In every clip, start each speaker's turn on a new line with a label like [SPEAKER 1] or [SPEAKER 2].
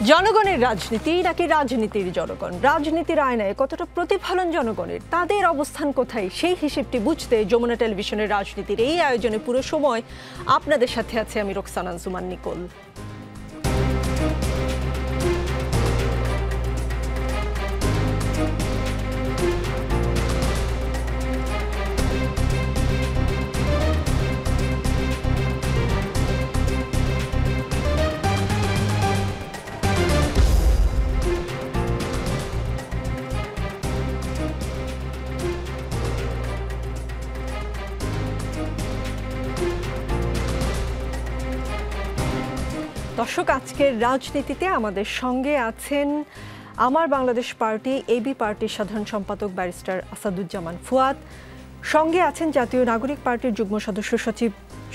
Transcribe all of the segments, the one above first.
[SPEAKER 1] জনগণের রাজনীতি নাকি রাজনীতির জনগণ, রাজনীতির আয়নায় কতটা প্রতিফলন জনগণের, তাদের অবস্থান কোথায়, সেই হিসেবটি বুঝতে যমুনা টেলিভিশনের রাজনীতির এই আয়োজনে পুরো সময় আপনাদের সাথে আছে আমি রোকসানা আনজুমান নিকোল। দর্শক, আজকের রাজনীতিতে আমাদের সঙ্গে আছেন আমার বাংলাদেশ পার্টি এবি পার্টির সাধারণ সম্পাদক ব্যারিস্টার আসাদুজ্জামান ফুয়াদ, সঙ্গে আছেন জাতীয় নাগরিক পার্টির যুগ্ম সদস্য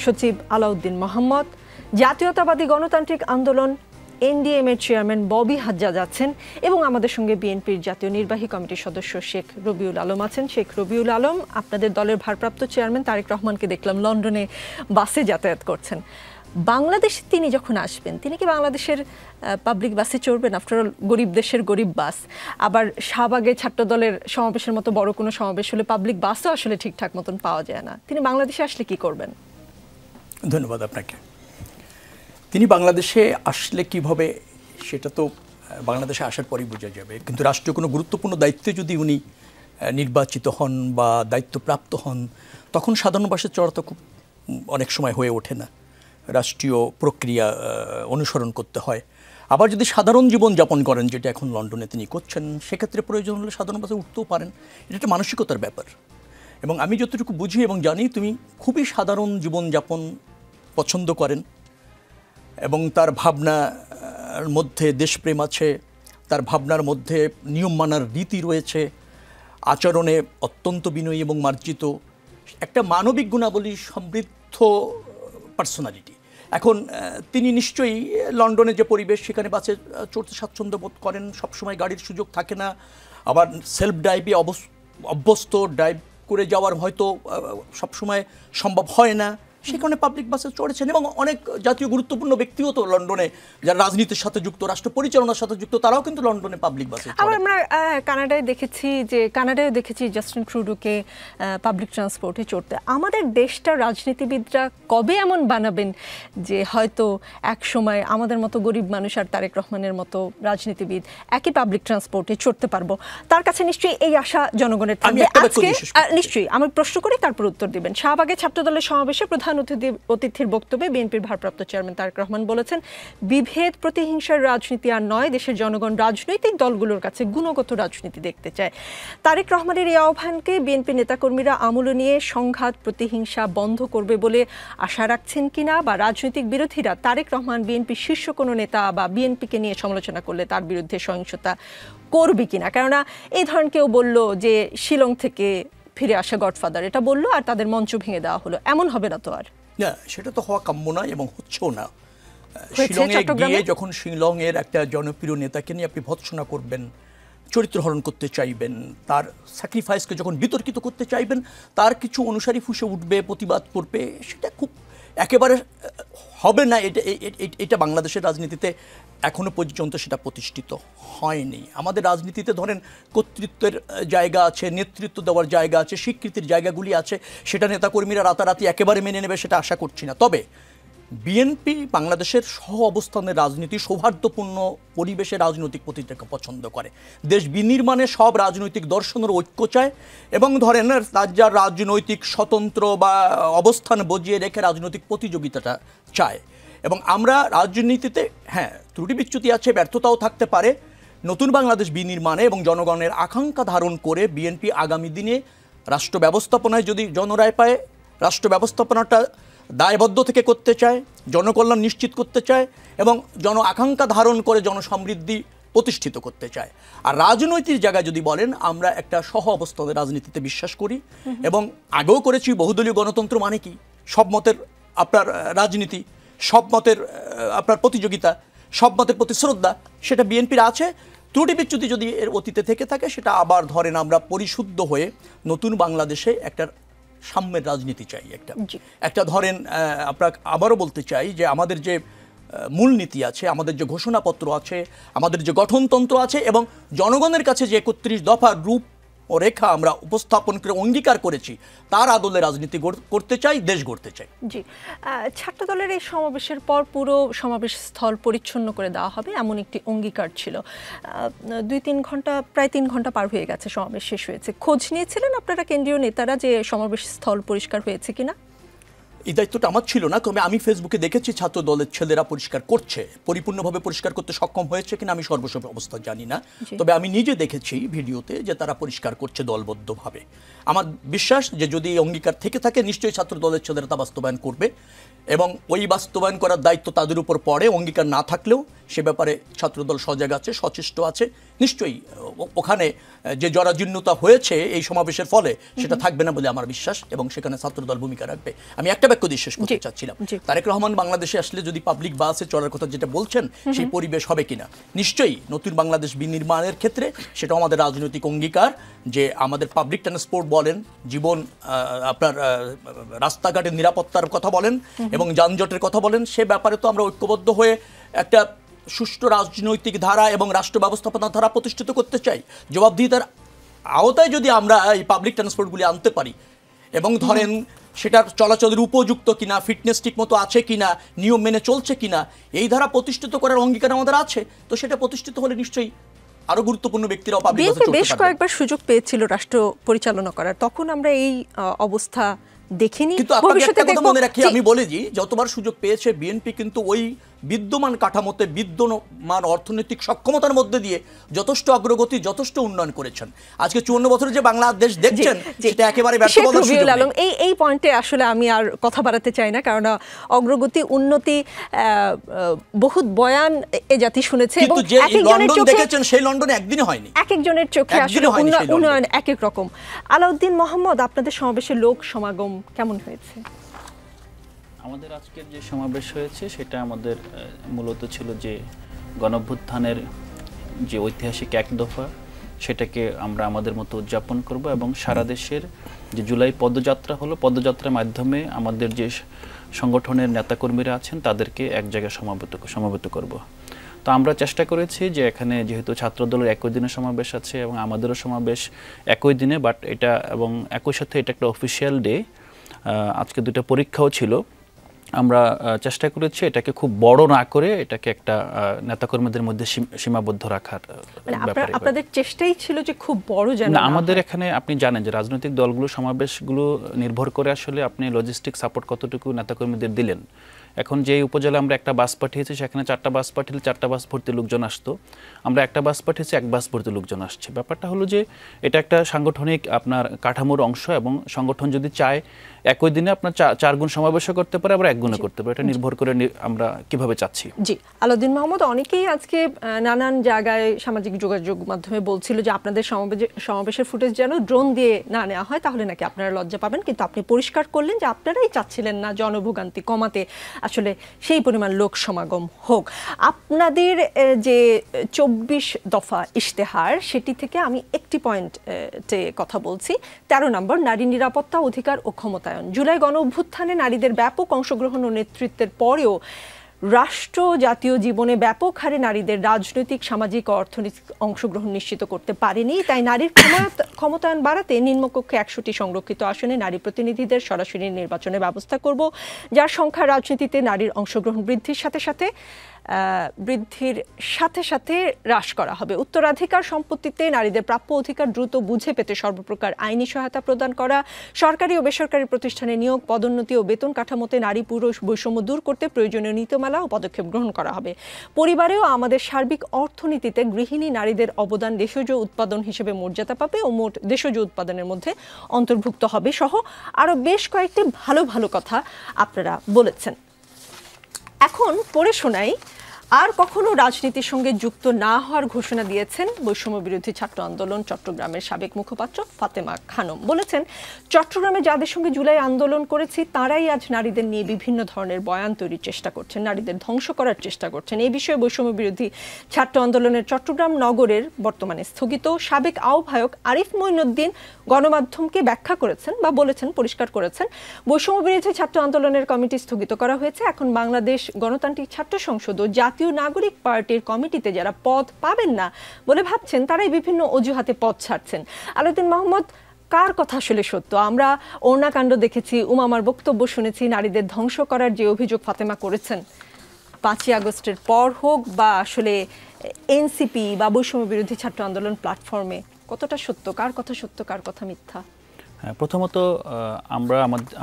[SPEAKER 1] সচিব আলাউদ্দিন মোহাম্মদ, জাতীয়তাবাদী গণতান্ত্রিক আন্দোলন এনডিএম এর চেয়ারম্যান ববি হাজ্জাজ আছেন এবং আমাদের সঙ্গে বিএনপির জাতীয় নির্বাহী কমিটির সদস্য শেখ রবিউল আলম আছেন। শেখ রবিউল আলম, আপনাদের দলের ভারপ্রাপ্ত চেয়ারম্যান তারেক রহমানকে দেখলাম লন্ডনে বাসে যাতায়াত করছেন। বাংলাদেশে তিনি যখন আসবেন, তিনি কি বাংলাদেশের পাবলিক বাসে চড়বেন? আফটারঅল গরিব দেশের গরিব বাস। আবার শাহবাগে ছাত্র দলের সমাবেশের মতো বড় কোনো সমাবেশ হলে পাবলিক বাসও আসলে ঠিকঠাক মতন পাওয়া যায় না। তিনি বাংলাদেশে আসলে কি করবেন?
[SPEAKER 2] ধন্যবাদ আপনাকে। তিনি বাংলাদেশে আসলে কিভাবে, সেটা তো বাংলাদেশে আসার পরই বোঝা যাবে। কিন্তু রাষ্ট্রীয় কোনো গুরুত্বপূর্ণ দায়িত্বে যদি উনি নির্বাচিত হন বা দায়িত্বপ্রাপ্ত হন, তখন সাধারণ বাসে চড়া তো খুব অনেক সময় হয়ে ওঠে না, রাষ্ট্রীয় প্রক্রিয়া অনুসরণ করতে হয়। আবার যদি সাধারণ জীবন যাপন করেন, যেটা এখন লন্ডনে তিনি করছেন, সেক্ষেত্রে প্রয়োজন হলে সাধারণ বাসে উঠতেও পারেন। এটা একটা মানসিকতার ব্যাপার। এবং আমি যতটুকু বুঝি এবং জানি, তুমি খুবই সাধারণ জীবনযাপন পছন্দ করেন এবং তার ভাবনার মধ্যে দেশপ্রেম আছে, তার ভাবনার মধ্যে নিয়ম মানার রীতি রয়েছে, আচরণে অত্যন্ত বিনয়ী এবং মার্জিত একটা মানবিক গুণাবলী সমৃদ্ধ পার্সোনালিটি। এখন তিনি নিশ্চয়ই লন্ডনে যে পরিবেশ, সেখানে বাসে চড়তে স্বাচ্ছন্দ্য বোধ করেন, সবসময় গাড়ির সুযোগ থাকে না, আবার সেলফ ড্রাইভে অভ্যস্ত, ড্রাইভ করে যাওয়ার হয়তো সবসময় সম্ভব হয় না, সে কারণে পাবলিক বাসে চড়েছেন। এবং অনেক জাতীয় গুরুত্বপূর্ণ ব্যক্তিও তো লন্ডনে, যারা রাজনীতির সাথে যুক্ত, রাষ্ট্র পরিচালনার সাথে যুক্ত, তারাও কিন্তু লন্ডনে পাবলিক বাসে চড়ে।
[SPEAKER 1] আমরা কানাডায় দেখেছি জাস্টিন ট্রুডোকে পাবলিক ট্রান্সপোর্টে চড়তে। আমাদের দেশটা রাজনীতিবিদরা কবে এমন বানাবেন যে হয়তো এক সময় আমাদের মতো গরিব মানুষ আর তারেক রহমানের মতো রাজনীতিবিদ একই পাবলিক ট্রান্সপোর্টে চড়তে পারবো? তার কাছে নিশ্চয়ই এই আশা জনগণের থাকবে। আজকে নিশ্চয়ই আমি প্রশ্ন করি, তারপর উত্তর দিবেন। শাহবাগে ছাত্রদলের সমাবেশে প্রধান অতিথির বক্তব্যে বিএনপির ভারপ্রাপ্ত চেয়ারম্যান তারেক রহমান বলেছেন, বিভেদ প্রতিহিংসার রাজনীতি আর নয়, দেশের জনগণ রাজনৈতিক দলগুলোর কাছে গুণগত রাজনীতি দেখতে চায়। তারেক রহমানের এই আহ্বানকে বিএনপি নেতাকর্মীরা আমলে নিয়ে সংঘাত প্রতিহিংসা বন্ধ করবে বলে আশা রাখছেন কিনা, বা রাজনৈতিক বিরোধীরা তারেক রহমান বিএনপির শীর্ষ কোনো নেতা বা বিএনপিকে নিয়ে সমালোচনা করলে তার বিরুদ্ধে সহিংসতা করবে কিনা? কেননা এই ধরনের কেউ বলল যে শিলং থেকে ফিরে আসা গডফাদার, এটা বললো আর তাদের মঞ্চ ভেঙে দেওয়া হলো, এমন হবে না তো আর?
[SPEAKER 2] না, সেটা তো হওয়া কাম্য নয় এবং হচ্ছেও না। শিলংয়ে গিয়ে যখন শিলংয়ের একটা জনপ্রিয় নেতাকে নিয়ে আপনি ভৎসনা করবেন, চরিত্রহরণ করতে চাইবেন, তার স্যাক্রিফাইসকে যখন বিতর্কিত করতে চাইবেন, তার কিছু অনুসারী ফুঁসে উঠবে, প্রতিবাদ করবে, সেটা খুব একেবারে হবে না। এটা বাংলাদেশের রাজনীতিতে এখনো পর্যন্ত সেটা প্রতিষ্ঠিত হয়নি। আমাদের রাজনীতিতে ধরেন কর্তৃত্বের জায়গা আছে, নেতৃত্ব দেওয়ার জায়গা আছে, স্বীকৃতির জায়গাগুলি আছে, সেটা নেতাকর্মীরা রাতারাতি একেবারে মেনে নেবে সেটা আশা করছি না। তবে বিএনপি বাংলাদেশের সহ অবস্থানের রাজনীতি, সৌহার্দ্যপূর্ণ পরিবেশে রাজনৈতিক প্রতিক্রিয়া পছন্দ করে, দেশ বিনির্মাণে সব রাজনৈতিক দর্শনের ঐক্য চায় এবং ধরেন যার রাজনৈতিক স্বতন্ত্র বা অবস্থান বজিয়ে রেখে রাজনৈতিক প্রতিযোগিতাটা চায়। এবং আমরা রাজনীতিতে ত্রুটি বিচ্যুতি আছে, ব্যর্থতাও থাকতে পারে। নতুন বাংলাদেশ বিনির্মাণে এবং জনগণের আকাঙ্ক্ষা ধারণ করে বিএনপি আগামী দিনে রাষ্ট্র ব্যবস্থাপনায় যদি জনরায় পায়, রাষ্ট্র ব্যবস্থাপনাটা দায়বদ্ধ থেকে করতে চায়, জনকল্যাণ নিশ্চিত করতে চায় এবং জন আকাঙ্ক্ষা ধারণ করে জনসমৃদ্ধি প্রতিষ্ঠিত করতে চায়। আর রাজনৈতিক জায়গায় যদি বলেন, আমরা একটা সহ অবস্থানের রাজনীতিতে বিশ্বাস করি এবং আগেও করেছি। বহুদলীয় গণতন্ত্র মানে কি? সব মতের আপনার রাজনীতি, সব মতের আপনার প্রতিযোগিতা, সব মতের প্রতি শ্রদ্ধা, সেটা বিএনপির আছে। ত্রুটি বিচ্যুতি যদি এর অতীতে থেকে থাকে, সেটা আবার ধরেন আমরা পরিশুদ্ধ হয়ে নতুন বাংলাদেশে একটা সাম্যের রাজনীতি চাই। একটা ধরেন আপনাকে আবারও বলতে চাই যে আমাদের যে মূলনীতি আছে, আমাদের যে ঘোষণাপত্র আছে, আমাদের যে গঠনতন্ত্র আছে এবং জনগণের কাছে যে 31 দফার রূপ ও রেখা আমরা উপস্থাপন করে অঙ্গীকার করেছি, তার আদলে রাজনীতি করতে চাই, দেশ গড়তে চাই।
[SPEAKER 1] জি, ছাত্রদলের এই সমাবেশের পর পুরো সমাবেশ স্থল পরিচ্ছন্ন করে দেওয়া হবে এমন একটি অঙ্গীকার ছিল। 2-3 ঘন্টা, প্রায় 3 ঘন্টা পার হয়ে গেছে সমাবেশ শেষ হয়েছে। খোঁজ নিয়েছিলেন আপনারা কেন্দ্রীয় নেতারা যে সমাবেশ স্থল পরিষ্কার হয়েছে কিনা?
[SPEAKER 2] এই দায়িত্বটা আমার ছিল না, তবে আমি ফেসবুকে দেখেছি ছাত্র দলের ছেলেরা পরিষ্কার করছে। পরিপূর্ণভাবে পরিষ্কার করতে সক্ষম হয়েছে কিনা আমি সর্বশেষ অবস্থা জানি না, তবে আমি নিজে দেখেছি ভিডিওতে যে তারা পরিষ্কার করছে দলবদ্ধভাবে। আমার বিশ্বাস যে যদি এই অঙ্গীকার থেকে থাকে, নিশ্চয়ই ছাত্র দলের ছেলেরা তা বাস্তবায়ন করবে এবং ওই বাস্তবায়ন করার দায়িত্ব তাদের উপর পড়ে। অঙ্গীকার না থাকলেও সে ব্যাপারে ছাত্রদল সজাগ আছে, সচেষ্ট আছে। নিশ্চয়ই ওখানে যে জরাজীর্ণতা হয়েছে এই সমাবেশের ফলে সেটা থাকবে না বলে আমার বিশ্বাস, এবং সেখানে ছাত্রদল ভূমিকা রাখবে। আমি একটা বাক্য দিয়ে শেষ করতে চাচ্ছিলাম, তারেক রহমান বাংলাদেশে আসলে যদি পাবলিক বাসে চলার কথা যেটা বলছেন, সেই পরিবেশ হবে কিনা। নিশ্চয়ই নতুন বাংলাদেশ বিনির্মাণের ক্ষেত্রে সেটা আমাদের রাজনৈতিক অঙ্গীকার যে আমাদের পাবলিক ট্রান্সপোর্ট বলেন, জীবন আপনার রাস্তাঘাটের নিরাপত্তার কথা বলেন এবং যানজটের কথা বলেন, সে ব্যাপারে তো আমরা ঐক্যবদ্ধ হয়ে একটা সুষ্ঠু রাজনৈতিক ধারা এবং রাষ্ট্র ব্যবস্থাপনা ধারা প্রতিষ্ঠিত করতে চাই। জবাবদিহিতার আওতায় যদি আমরা এই পাবলিক ট্রান্সপোর্টগুলি আনতে পারি এবং ধরেন সেটার চলাচলের উপযুক্ত কিনা, ফিটনেস ঠিক মতো আছে কিনা, নিয়ম মেনে চলছে কিনা, এই ধারা প্রতিষ্ঠিত করার অঙ্গীকার আমাদের আছে। তো সেটা প্রতিষ্ঠিত হলে নিশ্চয়ই আরো গুরুত্বপূর্ণ ব্যক্তিরাও পাবলিক বাসে চলতে পারবে।
[SPEAKER 1] বেশ কয়েকবার সুযোগ পেয়েছিল রাষ্ট্র পরিচালনা করার, তখন আমরা এই অবস্থা দেখিনি।
[SPEAKER 2] কিন্তু আপনাকে একটা কথা মনে রাখি, আমি বলে দিই, যতবার সুযোগ পেয়েছে বিএনপি কিন্তু ওই বিদ্যমান কাঠামোতে, বিদ্যমান অর্থনৈতিক সক্ষমতার মধ্যে দিয়ে যথেষ্ট অগ্রগতি, যথেষ্ট উন্নয়ন করেছেন। আজকে 54 বছরে যে বাংলাদেশ দেখছেন সেটা একেবারে ব্যর্থ বলার সুযোগ নেই।
[SPEAKER 1] এই পয়েন্টে আসলে আমি আর কথা বাড়াতে চাই না, কারণ অগ্রগতি, উন্নতি, বহুত বয়ান এ জাতি শুনেছে এবং
[SPEAKER 2] লন্ডন দেখেছেন সেই লন্ডনে একদিনে হয়নি।
[SPEAKER 1] এক একজনের চোখে আসলে উন্নয়ন এক এক রকম। আলাউদ্দিন মোহাম্মদ, আপনাদের সমাবেশের লোক সমাগম কেমন হয়েছে?
[SPEAKER 3] আমাদের আজকের যে সমাবেশ হয়েছে সেটা আমাদের মূলত ছিল যে গণঅভ্যুত্থানের যে ঐতিহাসিক এক দফা, সেটাকে আমরা আমাদের মতো উদযাপন করব এবং সারা দেশের যে জুলাই পদযাত্রা হলো, পদযাত্রার মাধ্যমে আমাদের যে সংগঠনের নেতাকর্মীরা আছেন তাদেরকে এক জায়গায় সমাবেত করব। তো আমরা চেষ্টা করেছি যে এখানে যেহেতু ছাত্রদলের একই দিনে সমাবেশ আছে এবং আমাদেরও সমাবেশ একই দিনে, বাট এটা এবং একই সাথে এটা একটা অফিসিয়াল ডে, আজকে 2টা পরীক্ষাও ছিল। আমরা চেষ্টা করেছি এটাকে খুব বড় না করে এটাকে একটা নেতাকর্মীদের মধ্যে সীমাবদ্ধ রাখার ব্যাপারে।
[SPEAKER 1] আপনাদের চেষ্টাই ছিল যে খুব বড় যেন
[SPEAKER 3] না। আমাদের এখানে আপনি জানেন যে রাজনৈতিক দলগুলো সমাবেশগুলো নির্ভর করে আসলে আপনি লজিস্টিক সাপোর্ট কতটুকু নেতাকর্মীদের দিলেন। এখন যে উপজেলা আমরা একটা বাস পাঠিয়েছি, সেখানে 4টা বাস পাঠিয়েলে 4টা বাস ভর্তি লোকজন আসতো। আমরা একটা বাস পাঠিয়েছি, 1 বাস ভর্তি লোকজন আসছে। ব্যাপারটা হলো যে এটা একটা সাংগঠনিক আপনার কাঠামোর অংশ এবং সংগঠন যদি চায় একই দিনে আপনার 4 গুণ সমাবেশও করতে পারে, আবার 1 গুণও করতে পারে। এটা নির্ভর করে আমরা কিভাবে চাচ্ছি।
[SPEAKER 1] জি, আলাউদ্দিন মোহাম্মদ, অনেকেই আজকে নানান জায়গায় সামাজিক যোগাযোগ মাধ্যমে বলছিল যে আপনাদের সমাবেশের ফুটেজ যেন ড্রোন দিয়ে না নেওয়া হয়, তাহলে নাকি আপনারা লজ্জা পাবেন। কিন্তু আপনি পরিষ্কার করলেন যে আপনারাই চাচ্ছিলেন না জনভোগান্তি কমাতে আসলে সেই পরিমাণ লোক সমাগম হোক। আপনাদের যে 24 দফা ইশতেহার, সেটি থেকে আমি একটি পয়েন্টে কথা বলছি। 13 নম্বর, নারী নিরাপত্তা, অধিকার ও ক্ষমতায়ন। জুলাই গণ অভ্যুত্থানে নারীদের ব্যাপক অংশগ্রহণ ও নেতৃত্বের পরেও রাষ্ট্র জাতীয় জীবনে ব্যাপক হারে নারীদের রাজনৈতিক, সামাজিক ও অর্থনৈতিক অংশগ্রহণ নিশ্চিত করতে পারেনি। তাই নারীর ক্ষমতায়ন বাড়াতে নিম্নকক্ষে 100টি সংরক্ষিত আসনে নারী প্রতিনিধিদের সরাসরি নির্বাচনের ব্যবস্থা করব, যার সংখ্যা রাজনীতিতে নারীর অংশগ্রহণ বৃদ্ধির সাথে সাথে হ্রাস করা হবে। উত্তরাধিকার সম্পত্তিতে নারীদের প্রাপ্য অধিকার দ্রুত বুঝে পেতে সর্বপ্রকার আইনি সহায়তা প্রদান করা, সরকারি ও বেসরকারি প্রতিষ্ঠানে নিয়োগ, পদোন্নতি ও বেতন কাঠামোতে নারী পুরুষ বৈষম্য দূর করতে প্রয়োজনীয় নীতিমালা ও পদক্ষেপ গ্রহণ করা হবে। পরিবারেও আমাদের সার্বিক অর্থনীতিতে গৃহিণী নারীদের অবদান দেশজ উৎপাদন হিসেবে মর্যাদা পাবে ও মোট দেশজ উৎপাদনের মধ্যে অন্তর্ভুক্ত হবে সহ আরও বেশ কয়েকটি ভালো ভালো কথা আপনারা বলেছেন। এখন পড়ে শোনাই আর কখনো রাজনীতির সঙ্গে যুক্ত না হওয়ার ঘোষণা দিয়েছেন বৈষম্য বিরোধী ছাত্র আন্দোলন চট্টগ্রামের সাবেক মুখপাত্র ফাতেমা খানম। বলেছেন, চট্টগ্রামে যাদের সঙ্গে জুলাই আন্দোলন করেছি তারাই আজ নারীদের নিয়ে বিভিন্ন ধরনের বয়ান তৈরির চেষ্টা করছেন, নারীদের ধ্বংস করার চেষ্টা করছেন। এই বিষয়ে বৈষম্য বিরোধী ছাত্র আন্দোলনের চট্টগ্রাম নগরের বর্তমানে স্থগিত সাবেক আহ্বায়ক আরিফ মঈনুদ্দিন গণমাধ্যমকে ব্যাখ্যা করেছেন বা বলেছেন, পরিষ্কার করেছেন, বৈষম্য বিরোধী ছাত্র আন্দোলনের কমিটি স্থগিত করা হয়েছে। এখন বাংলাদেশ গণতান্ত্রিক ছাত্র সংসদ ও জাতীয় নাগরিক পার্টির কমিটিতে যারা পদ পাবেন না বলে ভাবছেন তারাই বিভিন্ন অজুহাতে পদ ছাড়ছেন। আলাউদ্দিন মোহাম্মদ, কার কথা আসলে সত্য? আমরা ওড়নাকাণ্ড দেখেছি, উমামার বক্তব্য শুনেছি, নারীদের ধ্বংস করার যে অভিযোগ ফাতেমা করেছেন 5ই আগস্টের পর হোক বা আসলে এনসিপি বা বৈষম্য বিরোধী ছাত্র আন্দোলন প্ল্যাটফর্মে, কতটা সত্য, কার কথা সত্য, কার কথা মিথ্যা?
[SPEAKER 3] হ্যাঁ, প্রথমত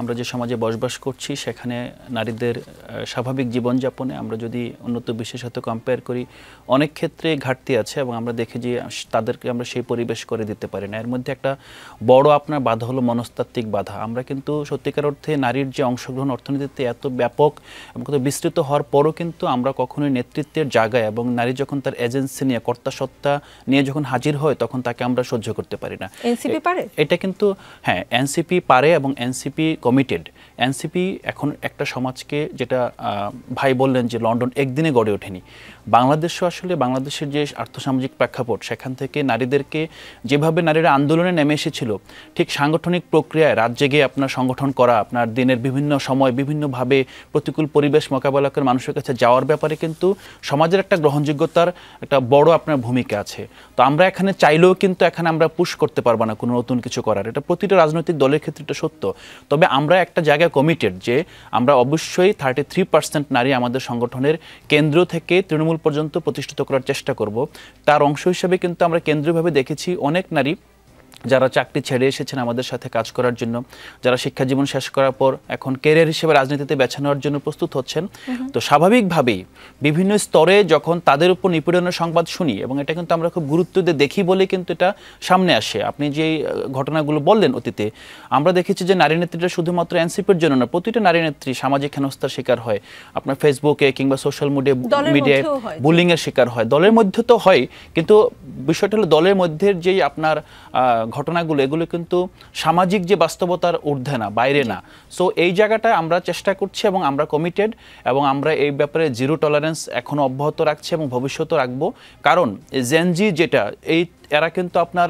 [SPEAKER 3] আমরা যে সমাজে বসবাস করছি সেখানে নারীদের স্বাভাবিক জীবনযাপনে আমরা যদি উন্নত বিশ্বের সাথে কম্পেয়ার করি অনেক ক্ষেত্রে ঘাটতি আছে এবং আমরা দেখি যে তাদেরকে আমরা সেই পরিবেশ করে দিতে পারি না। এর মধ্যে একটা বড় আপনার বাধা হলো মনস্তাত্ত্বিক বাধা। আমরা কিন্তু সত্যিকার অর্থে নারীর যে অংশগ্রহণ অর্থনীতিতে এত ব্যাপক এবং কত বিস্তৃত হওয়ার পরও কিন্তু আমরা কখনোই নেতৃত্বের জায়গায় এবং নারী যখন তার এজেন্সি নিয়ে কর্তাসত্তা নিয়ে যখন হাজির হয় তখন তাকে আমরা সহ্য করতে পারি না।
[SPEAKER 1] এনসিপি পারে
[SPEAKER 3] এটা কিন্তু, হ্যাঁ, এনসিপি পারে এবং এনসিপি কমিটেড। এনসিপি এখন একটা সমাজকে, যেটা ভাই বললেন যে লন্ডন একদিনে গড়ে ওঠেনি, বাংলাদেশও আসলে বাংলাদেশের যে আর্থসামাজিক প্রেক্ষাপট সেখান থেকে নারীদেরকে যেভাবে নারীরা আন্দোলনে নেমে এসেছিল ঠিক সাংগঠনিক প্রক্রিয়ায় রাত জেগে আপনার সংগঠন করা, আপনার দিনের বিভিন্ন সময় বিভিন্নভাবে প্রতিকূল পরিবেশ মোকাবেলা করে মানুষের কাছে যাওয়ার ব্যাপারে কিন্তু সমাজের একটা গ্রহণযোগ্যতার একটা বড় আপনার ভূমিকা আছে। তো আমরা এখানে চাইলেও কিন্তু এখানে আমরা পুশ করতে পারবো না কোনো নতুন কিছু করার, এটা প্রতিটা রাজনৈতিক দলের ক্ষেত্রে এটা সত্য। তবে আমরা একটা জায়গায় কমিটেড যে আমরা অবশ্যই 33% নারী আমাদের সংগঠনের কেন্দ্র থেকে তৃণমূল পর্যন্ত প্রতিষ্ঠিত করার চেষ্টা করব। তার অংশ হিসেবে কিন্তু আমরা কেন্দ্রীয়ভাবে দেখেছি অনেক নারী যারা চাকরি ছেড়ে এসেছেন আমাদের সাথে কাজ করার জন্য, যারা শিক্ষা জীবন শেষ করার পর এখন ক্যারিয়ার হিসেবে রাজনীতিতে বেছে নেওয়ার জন্য প্রস্তুত হচ্ছেন। তো স্বাভাবিকভাবেই বিভিন্ন স্তরে যখন তাদের উপর নিপীড়নের সংবাদ শুনি, এবং এটা কিন্তু আমরা খুব গুরুত্ব দিয়ে দেখি বলে কিন্তু এটা সামনে আসে। আপনি যে ঘটনাগুলো বললেন অতীতে, আমরা দেখেছি যে নারী নেত্রীরা শুধুমাত্র এনসিপির জন্য না, প্রতিটা নারী নেত্রী সামাজিক হেনস্থার শিকার হয়, আপনার ফেসবুকে কিংবা সোশ্যাল মিডিয়ায় বুলিং এর শিকার হয়। দলের মধ্যে তো হয়, কিন্তু বিষয়টা হলো দলের মধ্যে যেই আপনার ঘটনাগুলো, এগুলো কিন্তু সামাজিক যে বাস্তবতার ঊর্ধ্বে না, বাইরে না। সো এই জায়গাটায় আমরা চেষ্টা করছি এবং আমরা কমিটেড, এবং আমরা এই ব্যাপারে জিরো টলারেন্স এখনো অব্যাহত রাখছি এবং ভবিষ্যতেও রাখবো। কারণ জেনজি যেটা, এরা কিন্তু আপনার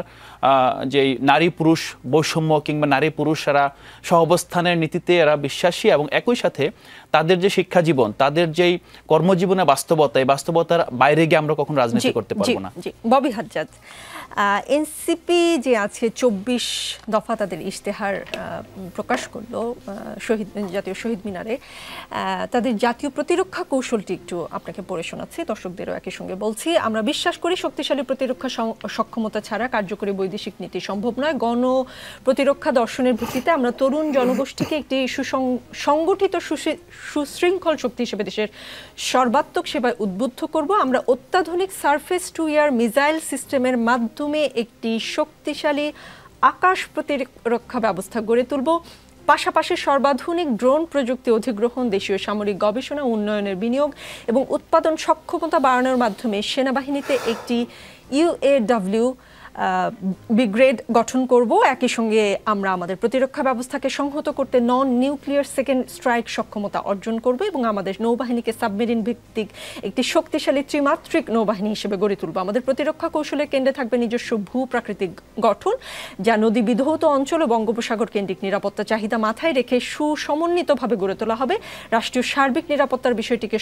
[SPEAKER 3] যে নারী পুরুষ বৈষম্য কিংবা নারী পুরুষ এরা সহাবস্থানের নীতিতে এরা বিশ্বাসী, এবং একই সাথে তাদের যে শিক্ষা জীবন, তাদের যেই কর্মজীবনের বাস্তবতা, এই বাস্তবতার বাইরে গিয়ে আমরা কখনো রাজনীতি করতে পারবো না।
[SPEAKER 1] ববি হাজ্জাজ, এনসিপি যে আছে 24 দফা তাদের ইশতেহার প্রকাশ করলো জাতীয় শহীদ মিনারে, তাদের জাতীয় প্রতিরক্ষা কৌশলটি একটু আপনাকে পড়ে শোনাচ্ছি, দর্শকদেরও একই সঙ্গে বলছি। আমরা বিশ্বাস করি শক্তিশালী প্রতিরক্ষা সক্ষমতা ছাড়া কার্যকরী বৈদেশিক নীতি সম্ভব নয়। গণ প্রতিরক্ষা দর্শনের ভিত্তিতে আমরা তরুণ জনগোষ্ঠীকে একটি সংগঠিত সুশৃঙ্খল শক্তি হিসেবে দেশের সর্বাত্মক সেবায় উদ্বুদ্ধ করব। আমরা অত্যাধুনিক সারফেস টু এয়ার মিসাইল সিস্টেমের মাধ্যমে একটি শক্তিশালী আকাশ প্রতিরক্ষা ব্যবস্থা গড়ে তুলব। পাশাপাশি সর্বাধুনিক ড্রোন প্রযুক্তি অধিগ্রহণ, দেশীয় সামরিক গবেষণা উন্নয়নের বিনিয়োগ এবং উৎপাদন সক্ষমতা বাড়ানোর মাধ্যমে সেনাবাহিনীতে একটি UAW ব্রিগেড গঠন করব। একই সঙ্গে আমরা আমাদের প্রতিরক্ষা ব্যবস্থাকে সংহত করতে নন নিউক্লিয়ার সেকেন্ড স্ট্রাইক সক্ষমতা অর্জন করব এবং আমাদের নৌবাহিনীকে সাবমেরিন ভিত্তিক একটি শক্তিশালী ত্রিমাত্রিক নৌবাহিনী হিসেবে গড়ে তুলব। আমাদের প্রতিরক্ষা কৌশলের কেন্দ্রে থাকবে নিজস্ব ভূপ্রাকৃতিক গঠন, যা নদী বিধৌত অঞ্চল ও বঙ্গোপসাগর কেন্দ্রিক নিরাপত্তা চাহিদা মাথায় রেখে সুসমন্বিতভাবে গড়ে তোলা হবে। রাষ্ট্রীয় সার্বিক নিরাপত্তার বিষয়টিকে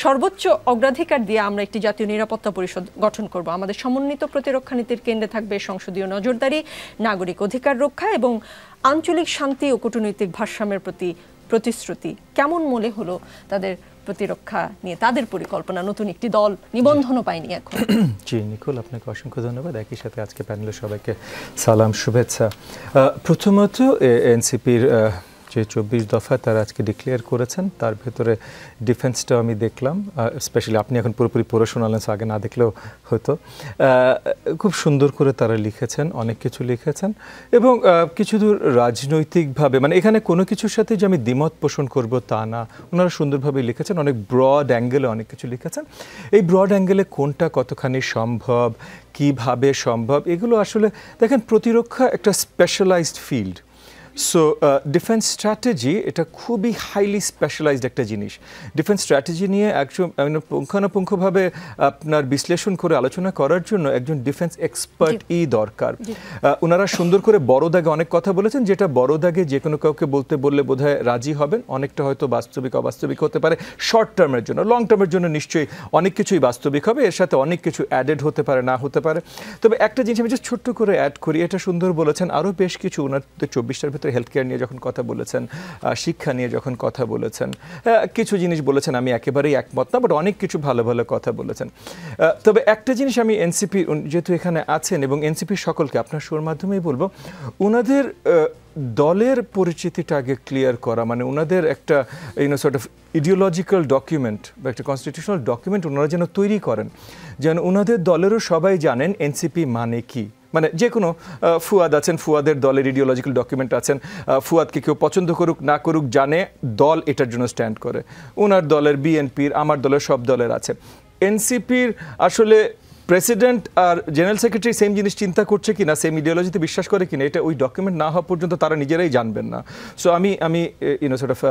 [SPEAKER 1] সর্বোচ্চ অগ্রাধিকার দিয়ে আমরা একটি জাতীয় নিরাপত্তা পরিষদ গঠন করব। আমাদের সমন্বিত প্রতিরক্ষা নীতির কেন্দ্রে থাকবে সংসদীয় নজরদারি, নাগরিক অধিকার রক্ষা এবং আঞ্চলিক শান্তি ও কূটনৈতিক ভারসাম্যের প্রতি প্রতিশ্রুতি। কেমন মনে হলো তাদের প্রতিরক্ষা নিয়ে তাদের পরিকল্পনা? নতুন একটি দল, নিবন্ধনও পায়নি এখন।
[SPEAKER 4] জি নিকোল, আপনাকে অসংখ্য ধন্যবাদ। একই সাথে আজকে প্যানেলের সবাইকে সালাম, শুভেচ্ছা। প্রথমত এনসিপির যে 24 দফা তারা আজকে ডিক্লেয়ার করেছেন, তার ভেতরে ডিফেন্সটাও আমি দেখলাম, স্পেশালি আপনি এখন পুরোপুরি পড়ে শোনালেন, আগে না দেখলেও হতো। খুব সুন্দর করে তারা লিখেছেন, অনেক কিছু লিখেছেন এবং কিছু দূর রাজনৈতিকভাবে, মানে এখানে কোনো কিছুর সাথে যে আমি দ্বিমত পোষণ করব তা না, ওনারা সুন্দরভাবে লিখেছেন, অনেক ব্রড অ্যাঙ্গেলে অনেক কিছু লিখেছেন। এই ব্রড অ্যাঙ্গেলে কোনটা কতখানি সম্ভব, কিভাবে সম্ভব, এগুলো আসলে দেখেন, প্রতিরক্ষা একটা specialised field. So defence strategy এটা খুবই হাইলি স্পেশালাইজড একটা জিনিস। ডিফেন্স স্ট্র্যাটেজি নিয়ে একজন পুঙ্খানুপুঙ্খভাবে আপনার বিশ্লেষণ করে আলোচনা করার জন্য একজন ডিফেন্স এক্সপার্টই দরকার। ওনারা সুন্দর করে বড় দাগে অনেক কথা বলেছেন, যেটা বড় দাগে যে কোনো কাউকে বলতে বললে বোধহয় রাজি হবেন, অনেকটা হয়তো বাস্তবিক অবাস্তবিক হতে পারে শর্ট টার্মের জন্য। লং টার্মের জন্য নিশ্চয়ই অনেক কিছুই বাস্তবিক হবে, এর সাথে অনেক কিছু অ্যাডেড হতে পারে, না হতে পারে। তবে একটা জিনিস আমি জাস্ট ছোট্ট করে অ্যাড করি, এটা সুন্দর বলেছেন, আরও বেশ কিছু ওনার 24টার হেলথ কেয়ার নিয়ে যখন কথা বলেছেন, শিক্ষা নিয়ে যখন কথা বলেছেন, কিছু জিনিস বলেছেন আমি একেবারেই একমত না, বাট অনেক কিছু ভালো ভালো কথা বলেছেন। তবে একটা জিনিস আমি এনসিপি যেহেতু এখানে আছেন এবং এনসিপির সকলকে আপনার শোর মাধ্যমেই বলবো, ওনাদের দলের পরিচিতিটা আগে ক্লিয়ার করা, মানে ওনাদের একটা সর্ট অফ ইডিওলজিক্যাল ডকুমেন্ট বা একটা কনস্টিটিউশনাল ডকুমেন্ট ওনারা যেন তৈরি করেন, যেন ওনাদের দলেরও সবাই জানেন এনসিপি মানে কি। মানে যে কোনো ফুয়াদ আছেন, ফুয়াদের দলের ইডিওলজিক্যাল ডকুমেন্ট আছেন, ফুয়াদকে কেউ পছন্দ করুক না করুক জানে দল এটার জন্য স্ট্যান্ড করে। ওনার দলের, বিএনপির, আমার দলের, সব দলের আছে। এনসিপির আসলে প্রেসিডেন্ট আর জেনারেল সেক্রেটারি সেম জিনিস চিন্তা করছে কিনা, সেম ইডিওলজিতে বিশ্বাস করে কিনা, এটা ওই ডকুমেন্ট না হওয়া পর্যন্ত তারা নিজেরাই জানবেন না। সো আমি সর্ট অফ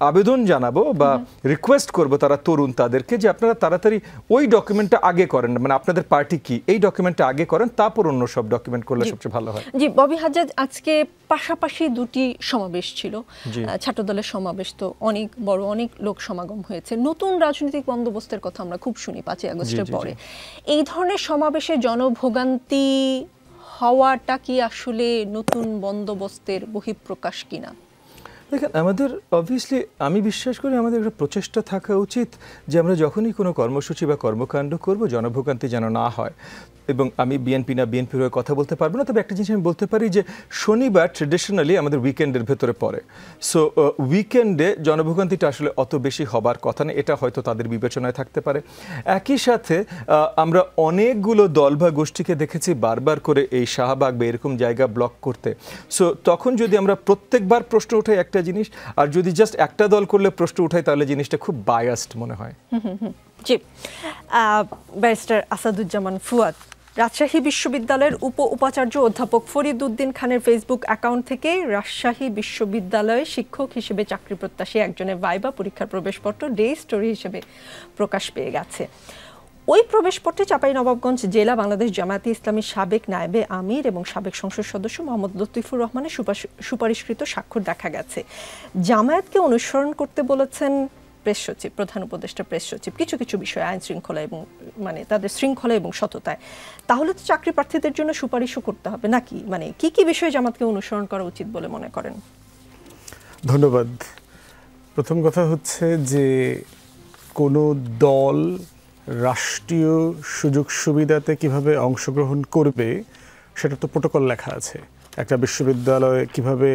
[SPEAKER 4] আবেদন জানাবো বা রিকোয়েস্ট করবো তারা তরুণ তাদেরকে, যে আপনারা তাড়াতাড়ি ওই ডকুমেন্টটা আগে করেন, মানে আপনাদের পার্টি কি এই ডকুমেন্টটা আগে করেন, তারপর অন্য সব ডকুমেন্ট করলে সবচেয়ে ভালো হয়।
[SPEAKER 1] জি ববি হাজ্জাজ, আজকে পাশাপাশি দুটি সমাবেশ ছিল, ছাত্রদলের সমাবেশ, তো অনেক বড়, অনেক লোক সমাগম হয়েছে। নতুন রাজনৈতিক বন্দোবস্তের কথা আমরা খুব শুনি 5ই আগস্টের পরে। এই ধরনের সমাবেশে জনভোগান্তি হওয়াটা কি আসলে নতুন বন্দোবস্তের বহিঃপ্রকাশ কিনা?
[SPEAKER 4] দেখেন, আমাদের অবভিয়াসলি আমি বিশ্বাস করি আমাদের একটা প্রচেষ্টা থাকা উচিত যে আমরা যখনই কোনো কর্মসূচি বা কর্মকাণ্ড করব জনভোগান্তি যেন না হয়। এবং আমি বিএনপির হয়ে কথা বলতে পারবো না, তবে একটা জিনিস আমি বলতে পারি যে শনিবার ট্রেডিশনালি আমাদের উইকেন্ডের ভেতরে পড়ে। সো উইকেন্ডে জনভোগান্তিটা আসলে অত বেশি হবার কথা না, এটা হয়তো তাদের বিবেচনায় থাকতে পারে। একই সাথে আমরা অনেকগুলো দল বা গোষ্ঠীকে দেখেছি বারবার করে এই শাহবাগ বা এরকম জায়গা ব্লক করতে। সো তখন যদি আমরা প্রত্যেকবার প্রশ্ন উঠাই একটা জিনিস, আর যদি জাস্ট একটা দল করলে প্রশ্ন উঠাই, তাহলে জিনিসটা খুব বায়াসড মনে হয়।
[SPEAKER 1] জি, ব্যারিস্টার আসাদুজ্জামান ফুয়াদ, রাজশাহী বিশ্ববিদ্যালয়ের উপাচার্য অধ্যাপক ফরিদ উদ্দিন খানের ফেসবুক অ্যাকাউন্ট থেকে রাজশাহী বিশ্ববিদ্যালয়ে শিক্ষক হিসেবে চাকরি প্রত্যাশী একজনের ভাইবা পরীক্ষার প্রবেশপত্র ডে স্টোরি হিসেবে প্রকাশ পেয়ে গেছে। ওই প্রবেশপত্রে চাঁপাইনবাবগঞ্জ জেলা বাংলাদেশ জামায়াতে ইসলামীর সাবেক নায়েবে আমির এবং সাবেক সংসদ সদস্য মোহাম্মদ লতিফুর রহমানের সুপারিশকৃত স্বাক্ষর দেখা গেছে। জামায়াতকে অনুসরণ করতে বলেছেন প্রেস সচিব, প্রধান উপদেষ্টা প্রেস সচিব, কিছু কিছু বিষয়ে আইন শৃঙ্খলা এবং মানে তাদের শৃঙ্খলা এবং সততায়। তাহলে তো চাকরি প্রার্থীদের জন্য সুপারিশও করতে হবে নাকি? মানে কি কি বিষয়ে জামাতকে অনুসরণ করা উচিত বলে মনে করেন?
[SPEAKER 5] ধন্যবাদ। প্রথম কথা হচ্ছে যে কোনো দল রাষ্ট্রীয় সুযোগ সুবিধাতে কিভাবে অংশগ্রহণ করবে সেটা তো প্রোটোকল লেখা আছে। একটা বিশ্ববিদ্যালয়ে কিভাবে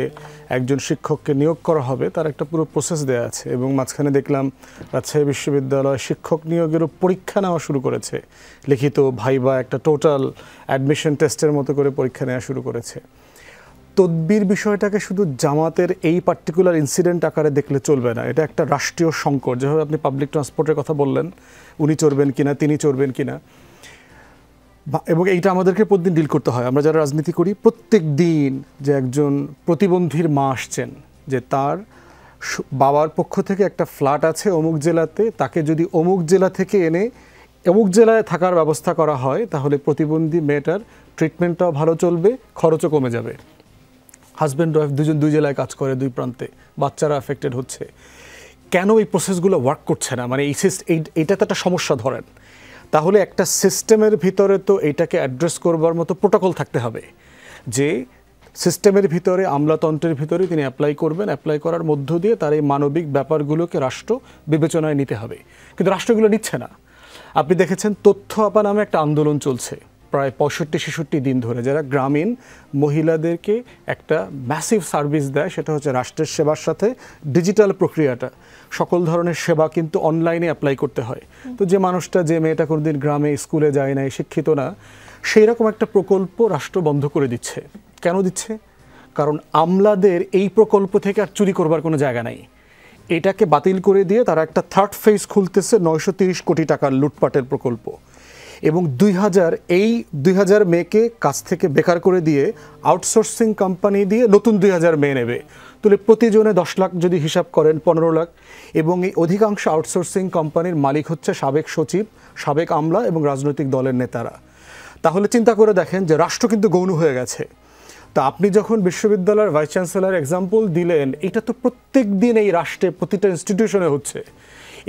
[SPEAKER 5] একজন শিক্ষককে নিয়োগ করা হবে তার একটা পুরো প্রসেস দেওয়া আছে, এবং মাঝখানে দেখলাম রাজশাহী বিশ্ববিদ্যালয় শিক্ষক নিয়োগেরও পরীক্ষা নেওয়া শুরু করেছে, লিখিত ভাইবা, একটা টোটাল অ্যাডমিশন টেস্টের মতো করে পরীক্ষা নেওয়া শুরু করেছে। তদবির বিষয়টাকে শুধু জামাতের এই পার্টিকুলার ইনসিডেন্ট আকারে দেখলে চলবে না, এটা একটা রাষ্ট্রীয় সংকট। যেভাবে আপনি পাবলিক ট্রান্সপোর্টের কথা বললেন, উনি চড়বেন কিনা, তিনি চড়বেন কিনা, এবং এইটা আমাদেরকে প্রতিদিন ডিল করতে হয়। আমরা যারা রাজনীতি করি, প্রত্যেক দিন যে একজন প্রতিবন্ধীর মা আসছেন, যে তার বাবার পক্ষ থেকে একটা ফ্ল্যাট আছে অমুক জেলাতে, তাকে যদি অমুক জেলা থেকে এনে অমুক জেলায় থাকার ব্যবস্থা করা হয়, তাহলে প্রতিবন্ধী মেয়েটার ট্রিটমেন্টটাও ভালো চলবে, খরচও কমে যাবে। হাজব্যান্ড ওয়াইফ দুজন দুই জেলায় কাজ করে, দুই প্রান্তে, বাচ্চারা অ্যাফেক্টেড হচ্ছে। কেন এই প্রসেসগুলো ওয়ার্ক করছে না? মানে এইটা তো একটা সমস্যা ধরেন, তাহলে একটা সিস্টেমের ভিতরে তো এইটাকে অ্যাড্রেস করবার মতো প্রোটোকল থাকতে হবে, যে সিস্টেমের ভিতরে, আমলাতন্ত্রের ভিতরে তিনি অ্যাপ্লাই করবেন, অ্যাপ্লাই করার মধ্য দিয়ে তার এই মানবিক ব্যাপারগুলোকে রাষ্ট্র বিবেচনায় নিতে হবে। কিন্তু রাষ্ট্রগুলো নিচ্ছে না। আপনি দেখেছেন তথ্য আপা নামে একটা আন্দোলন চলছে, প্রায় 65-66 দিন ধরে, যারা গ্রামীণ মহিলাদেরকে একটা ম্যাসিভ সার্ভিস দেয়, সেটা হচ্ছে রাষ্ট্রের সেবার সাথে ডিজিটাল প্রক্রিয়াটা। সকল ধরনের সেবা কিন্তু অনলাইনে অ্যাপ্লাই করতে হয়। তো যে মানুষটা, যে মেয়েটা কোনোদিন গ্রামে স্কুলে যায় নাই, শিক্ষিত না, সেই রকম একটা প্রকল্প রাষ্ট্র বন্ধ করে দিচ্ছে। কেন দিচ্ছে? কারণ আমলাদের এই প্রকল্প থেকে আর চুরি করবার কোনো জায়গা নাই। এটাকে বাতিল করে দিয়ে তারা একটা থার্ড ফেজ খুলতেছে, 930 কোটি টাকার লুটপাটের প্রকল্প। এবং 2000 মেয়েকে কাজ থেকে বেকার করে দিয়ে আউটসোর্সিং কোম্পানি দিয়ে নতুন 2000 মেয়ে নেবে। তাহলে প্রতিজনে 10 লাখ যদি হিসাব করেন, 15 লাখ। এবং এই অধিকাংশ আউটসোর্সিং কোম্পানির মালিক হচ্ছে সাবেক সচিব, সাবেক আমলা এবং রাজনৈতিক দলের নেতারা। তাহলে চিন্তা করে দেখেন যে রাষ্ট্র কিন্তু গৌণ হয়ে গেছে। তা আপনি যখন বিশ্ববিদ্যালয়ের ভাইস চ্যান্সেলর এক্সাম্পল দিলেন, এটা তো প্রত্যেক দিন এই রাষ্ট্রে প্রতিটা ইনস্টিটিউশনে হচ্ছে।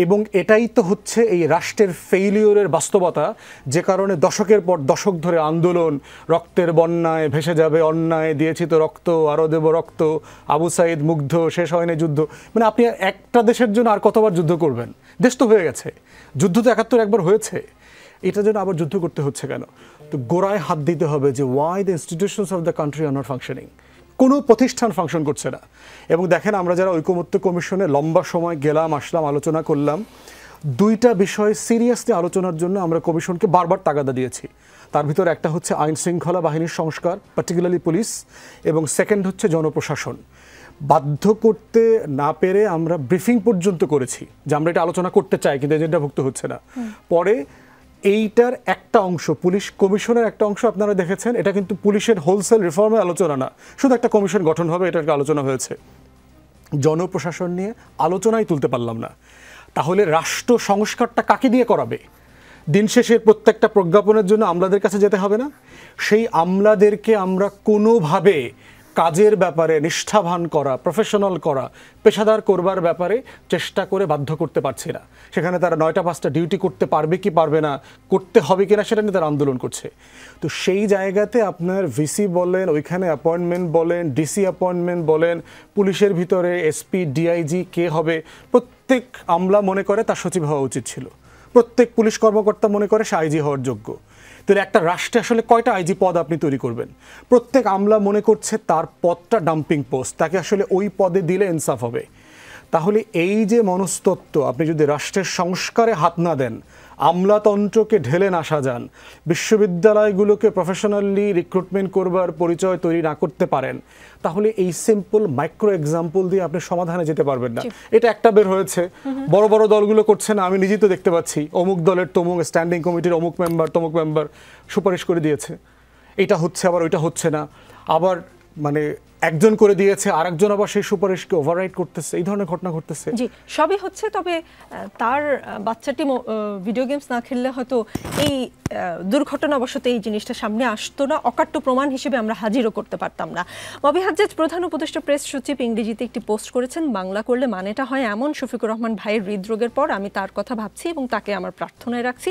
[SPEAKER 5] এবং এটাই তো হচ্ছে এই রাষ্ট্রের ফেইলিওরের বাস্তবতা, যে কারণে দশকের পর দশক ধরে আন্দোলন, রক্তের বন্যায় ভেসে যাবে অন্যায়, দিয়েছি তো রক্ত, আরও দেব রক্ত, আবু সাইদ মুগ্ধ, শেষ হয়নি যুদ্ধ। মানে আপনি একটা দেশের জন্য আর কতবার যুদ্ধ করবেন? দেশ তো হয়ে গেছে, যুদ্ধ তো 71 একবার হয়েছে, এটার জন্য আবার যুদ্ধ করতে হচ্ছে কেন? তো গোড়ায় হাত দিতে হবে যে why the institutions of the country are not functioning. কোনো প্রতিষ্ঠান ফাংশন করছে না। এবং দেখেন, আমরা যারা ঐকমত্য কমিশনে লম্বা সময় গেলাম, আসলাম, আলোচনা করলাম, 2টা বিষয় সিরিয়াসলি আলোচনার জন্য আমরা কমিশনকে বারবার তাগাদা দিয়েছি। তার ভিতরে একটা হচ্ছে আইন শৃঙ্খলা বাহিনীর সংস্কার, পার্টিকুলারলি পুলিশ, এবং সেকেন্ড হচ্ছে জনপ্রশাসন। বাধ্য করতে না পেরে আমরা ব্রিফিং পর্যন্ত করেছি যে আমরা এটা আলোচনা করতে চাই, কিন্তু এজেন্ডাভুক্ত হচ্ছে না। পরে এইটার একটা অংশ, পুলিশ কমিশনের একটা অংশ আপনারা দেখেছেন, এটা কিন্তু পুলিশের হোলসেল রিফর্মের আলোচনা না, শুধু একটা কমিশন গঠন হবে, এটা একটা আলোচনা হয়েছে। জনপ্রশাসন নিয়ে আলোচনাই তুলতে পারলাম না। তাহলে রাষ্ট্র সংস্কারটা কাকে দিয়ে করাবে? দিন শেষে প্রত্যেকটা প্রজ্ঞাপনের জন্য আমলাদের কাছে যেতে হবে না? সেই আমলাদেরকে আমরা কোনোভাবে কাজের ব্যাপারে নিষ্ঠাবান করা, প্রফেশনাল করা, পেশাদার করবার ব্যাপারে চেষ্টা করে বাধ্য করতে পারছি না। সেখানে তারা 9টা 5টা ডিউটি করতে পারবে কি পারবে না, করতে হবে কিনা, সেটা নিয়ে তারা আন্দোলন করছে। তো সেই জায়গাতে আপনার ভিসি বলেন, ওইখানে অ্যাপয়েন্টমেন্ট বলেন, ডিসি অ্যাপয়েন্টমেন্ট বলেন, পুলিশের ভিতরে এসপি, ডিআইজি কে হবে, প্রত্যেক আমলা মনে করে তার সচিব হওয়া উচিত ছিল, প্রত্যেক পুলিশ কর্মকর্তা মনে করে সে আইজি হওয়ার যোগ্য। তাহলে একটা রাষ্ট্রে আসলে কয়টা আইজি পদ আপনি তৈরি করবেন? প্রত্যেক আমলা মনে করছে তার পদটা ডাম্পিং পোস্ট, তাকে আসলে ওই পদে দিলে ইনসাফ হবে। তাহলে এই যে মনস্তত্ত্ব, আপনি যদি রাষ্ট্রের সংস্কারে হাত না দেন, আমলাতন্ত্রকে ঢেলে না সাজান, বিশ্ববিদ্যালয়গুলোকে প্রফেশনালি রিক্রুটমেন্ট করবার পরিচয় তৈরি না করতে পারেন, তাহলে এই সিম্পল মাইক্রো এক্সাম্পল দিয়ে আপনি সমাধানে যেতে পারবেন না। এটা একটা বের হয়েছে, বড় বড় দলগুলো করছে না, আমি নিজেই তো দেখতে পাচ্ছি, অমুক দলের তমুক স্ট্যান্ডিং কমিটির অমুক মেম্বার তমুক মেম্বার সুপারিশ করে দিয়েছে, এটা হচ্ছে, আবার ওইটা হচ্ছে না, আবার মানে একজন করে দিয়েছে, আরেকজন আবার সেই সুপারিশকে ওভাররাইড করতেছে, এই ধরনের ঘটনা ঘটতেছে।
[SPEAKER 1] জি, সবই হচ্ছে। তবে তার বাচ্চাটি ভিডিও গেমস না খেললে হয়তো এই দুর্ঘটনাবশত এই জিনিসটা সামনে আসতো না, অকাট্য প্রমাণ হিসেবে আমরা হাজিরও করতে পারতাম না। ববি হাজ্জাজ প্রধান উপদেষ্টা প্রেস সচিব ইংরেজিতে একটি পোস্ট করেছেন, বাংলা করলে মানেটা হয় এমন, শফিকুর রহমান ভাইয়ের হৃদরোগের পর আমি তার কথা ভাবছি এবং তাকে আমার প্রার্থনায় রাখছি।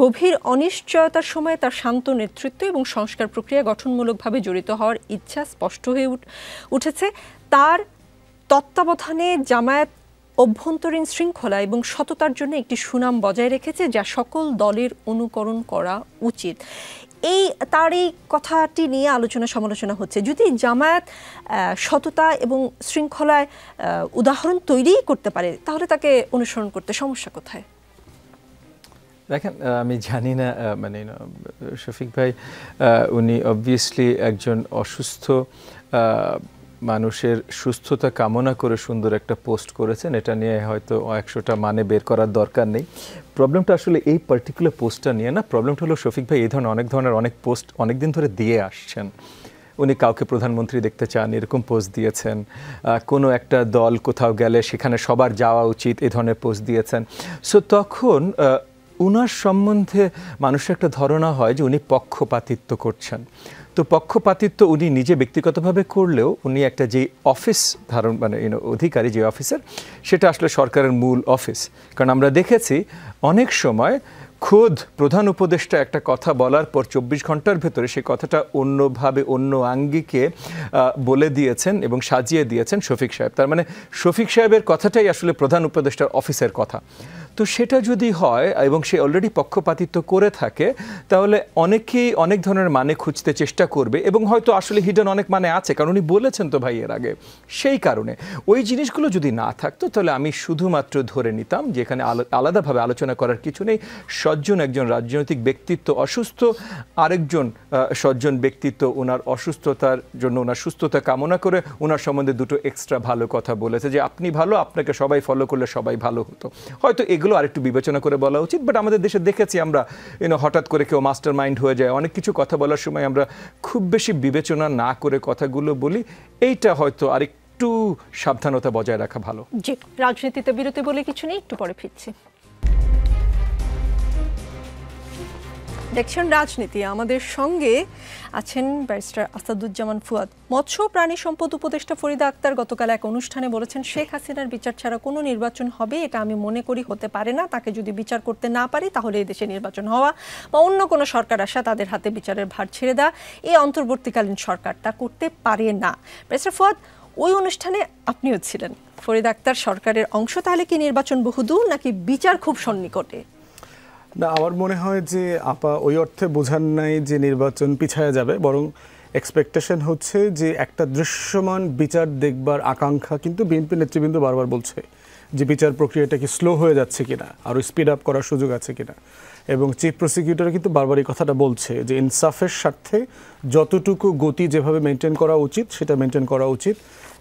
[SPEAKER 1] গভীর অনিশ্চয়তার সময় তার শান্ত নেতৃত্ব এবং সংস্কার প্রক্রিয়া গঠনমূলকভাবে জড়িত হওয়ার ইচ্ছা স্পষ্ট হয়ে উঠেছে। তার তত্ত্বাবধানে জামায়াত অভ্যন্তরীণ শৃঙ্খলা এবং সততার জন্য একটি সুনাম বজায় রেখেছে, যা সকল দলের অনুকরণ করা উচিত। তার এই কথাটি নিয়ে আলোচনা সমালোচনা হচ্ছে। যদি জামায়াত সততা এবং শৃঙ্খলায় উদাহরণ তৈরি করতে পারে, তাহলে তাকে অনুসরণ করতে সমস্যা কোথায়?
[SPEAKER 4] দেখেন, আমি জানি না, মানে শফিক ভাই উনি অবভিয়াসলি একজন অসুস্থ মানুষের সুস্থতা কামনা করে সুন্দর একটা পোস্ট করেছেন, এটা নিয়ে হয়তো 100টা মানে বের করার দরকার নেই। প্রবলেমটা আসলে এই পার্টিকুলার পোস্টটা নিয়ে না, প্রবলেমটা হলো শফিক ভাই এই ধরনের অনেক পোস্ট অনেকদিন ধরে দিয়ে আসছেন। উনি কাউকে প্রধানমন্ত্রী দেখতে চান এরকম পোস্ট দিয়েছেন, কোনো একটা দল কোথাও গেলে সেখানে সবার যাওয়া উচিত এই ধরনের পোস্ট দিয়েছেন। সো তখন উনার সম্বন্ধে মানুষের একটা ধারণা হয় যে উনি পক্ষপাতিত্ব করছেন। তো পক্ষপাতিত্ব উনি নিজে ব্যক্তিগতভাবে করলেও উনি একটা যে অফিস অধিকারী, যে অফিসার, সেটা আসলে সরকারের মূল অফিস। কারণ আমরা দেখেছি অনেক সময় খোদ প্রধান উপদেষ্টা একটা কথা বলার পর 24 ঘন্টার ভেতরে সেই কথাটা অন্যভাবে অন্য আঙ্গিকে বলে দিয়েছেন এবং সাজিয়ে দিয়েছেন শফিক সাহেব। তার মানে শফিক সাহেবের কথাটাই আসলে প্রধান উপদেষ্টার অফিসের কথা। তো সেটা যদি হয় এবং সে অলরেডি পক্ষপাতিত্ব করে থাকে তাহলে অনেকেই অনেক ধরনের মানে খুঁজতে চেষ্টা করবে এবং হয়তো আসলে হিডেন অনেক মানে আছে, কারণ উনি বলেছেন তো ভাই এর আগে। সেই কারণে ওই জিনিসগুলো যদি না থাকতো তাহলে আমি শুধুমাত্র ধরে নিতাম যে এখানে আলাদাভাবে আলোচনা করার কিছু নেই। সজ্জন একজন রাজনৈতিক ব্যক্তিত্ব অসুস্থ, আরেকজন সজ্জন ব্যক্তিত্ব ওনার অসুস্থতার জন্য ওনার সুস্থতা কামনা করে ওনার সম্বন্ধে দুটো এক্সট্রা ভালো কথা বলেছে, যে আপনি ভালো, আপনাকে সবাই ফলো করলে সবাই ভালো হতো। হয়তো এগুলো আরেকটু বিবেচনা করে বলা উচিত, বাট আমাদের দেশে দেখেছি আমরা হঠাৎ করে কেউ মাস্টার মাইন্ড হয়ে যায়, অনেক কিছু কথা বলার সময় আমরা খুব বেশি বিবেচনা না করে কথাগুলো বলি। এইটা হয়তো আরেকটু সাবধানতা বজায় রাখা ভালো।
[SPEAKER 1] জি, রাজনীতিতে বিরতি বলে কিছু নেই, একটু পরে ফিরছি। দেখছেন রাজনীতি, আমাদের সঙ্গে আছেন ব্যারিস্টার আসাদুজ্জামান ফুয়াদ। মৎস্য প্রাণী সম্পদ উপদেষ্টা ফরিদা আক্তার গতকাল এক অনুষ্ঠানে বলেছেন, শেখ হাসিনার বিচার ছাড়া কোনো নির্বাচন হবে এটা আমি মনে করি হতে পারে না। তাকে যদি বিচার করতে না পারি তাহলে এই দেশে নির্বাচন হওয়া বা অন্য কোনো সরকার আসা তাদের হাতে বিচারের ভার ছেড়ে দেওয়া এই অন্তর্বর্তীকালীন সরকার তা করতে পারে না। ব্যারিস্টার ফুয়াদ, ওই অনুষ্ঠানে আপনিও ছিলেন। ফরিদা আক্তার সরকারের অংশ, তাহলে কি নির্বাচন বহুদূর নাকি বিচার খুব সন্নিকটে?
[SPEAKER 5] না, আমার মনে হয় যে আপা ওই অর্থে বোঝান নাই যে নির্বাচন পিছায়া যাবে, বরং এক্সপেকটেশন হচ্ছে যে একটা দৃশ্যমান বিচার দেখবার আকাঙ্ক্ষা কিন্তু বিএনপি নেতৃবৃন্দ বারবার বলছে যে বিচার প্রক্রিয়াটা কি স্লো হয়ে যাচ্ছে কিনা, আরও স্পিড আপ করার সুযোগ আছে কিনা। এবং চিফ প্রসিকিউটর কিন্তু বারবার এই কথাটা বলছে যে ইনসাফের স্বার্থে যতটুকু গতি যেভাবে মেনটেন করা উচিত সেটা মেনটেন করা উচিত।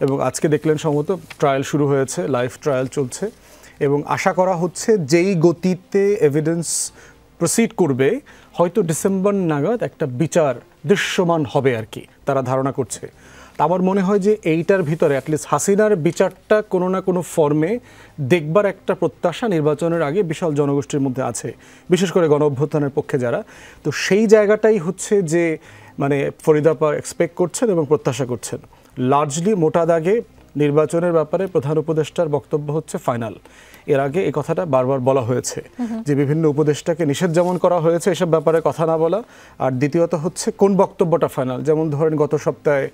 [SPEAKER 5] এবং আজকে দেখলেন সম্ভবত ট্রায়াল শুরু হয়েছে, লাইভ ট্রায়াল চলছে, এবং আশা করা হচ্ছে যেই গতিতে এভিডেন্স প্রসিড করবে হয়তো ডিসেম্বর নাগাদ একটা বিচার দৃশ্যমান হবে আর কি তারা ধারণা করছে। আমার মনে হয় যে এইটার ভিতরে অ্যাটলিস্ট হাসিনার বিচারটা কোনো না কোনো ফর্মে দেখবার একটা প্রত্যাশা নির্বাচনের আগে বিশাল জনগোষ্ঠীর মধ্যে আছে, বিশেষ করে গণ অভ্যুত্থানের পক্ষে যারা। তো সেই জায়গাটাই হচ্ছে যে মানে ফরিদা আপা এক্সপেক্ট করছেন এবং প্রত্যাশা করছেন। লার্জলি মোটা দাগে নির্বাচনের ব্যাপারে প্রধান উপদেষ্টার বক্তব্য হচ্ছে ফাইনাল। এর আগে এই কথাটা বারবার বলা হয়েছে যে বিভিন্ন উপদেষ্টাকে নিষেধ যেমন করা হয়েছে এসব ব্যাপারে কথা না বলা, আর দ্বিতীয়ত হচ্ছে কোন বক্তব্যটা ফাইনাল। যেমন ধরেন গত সপ্তাহে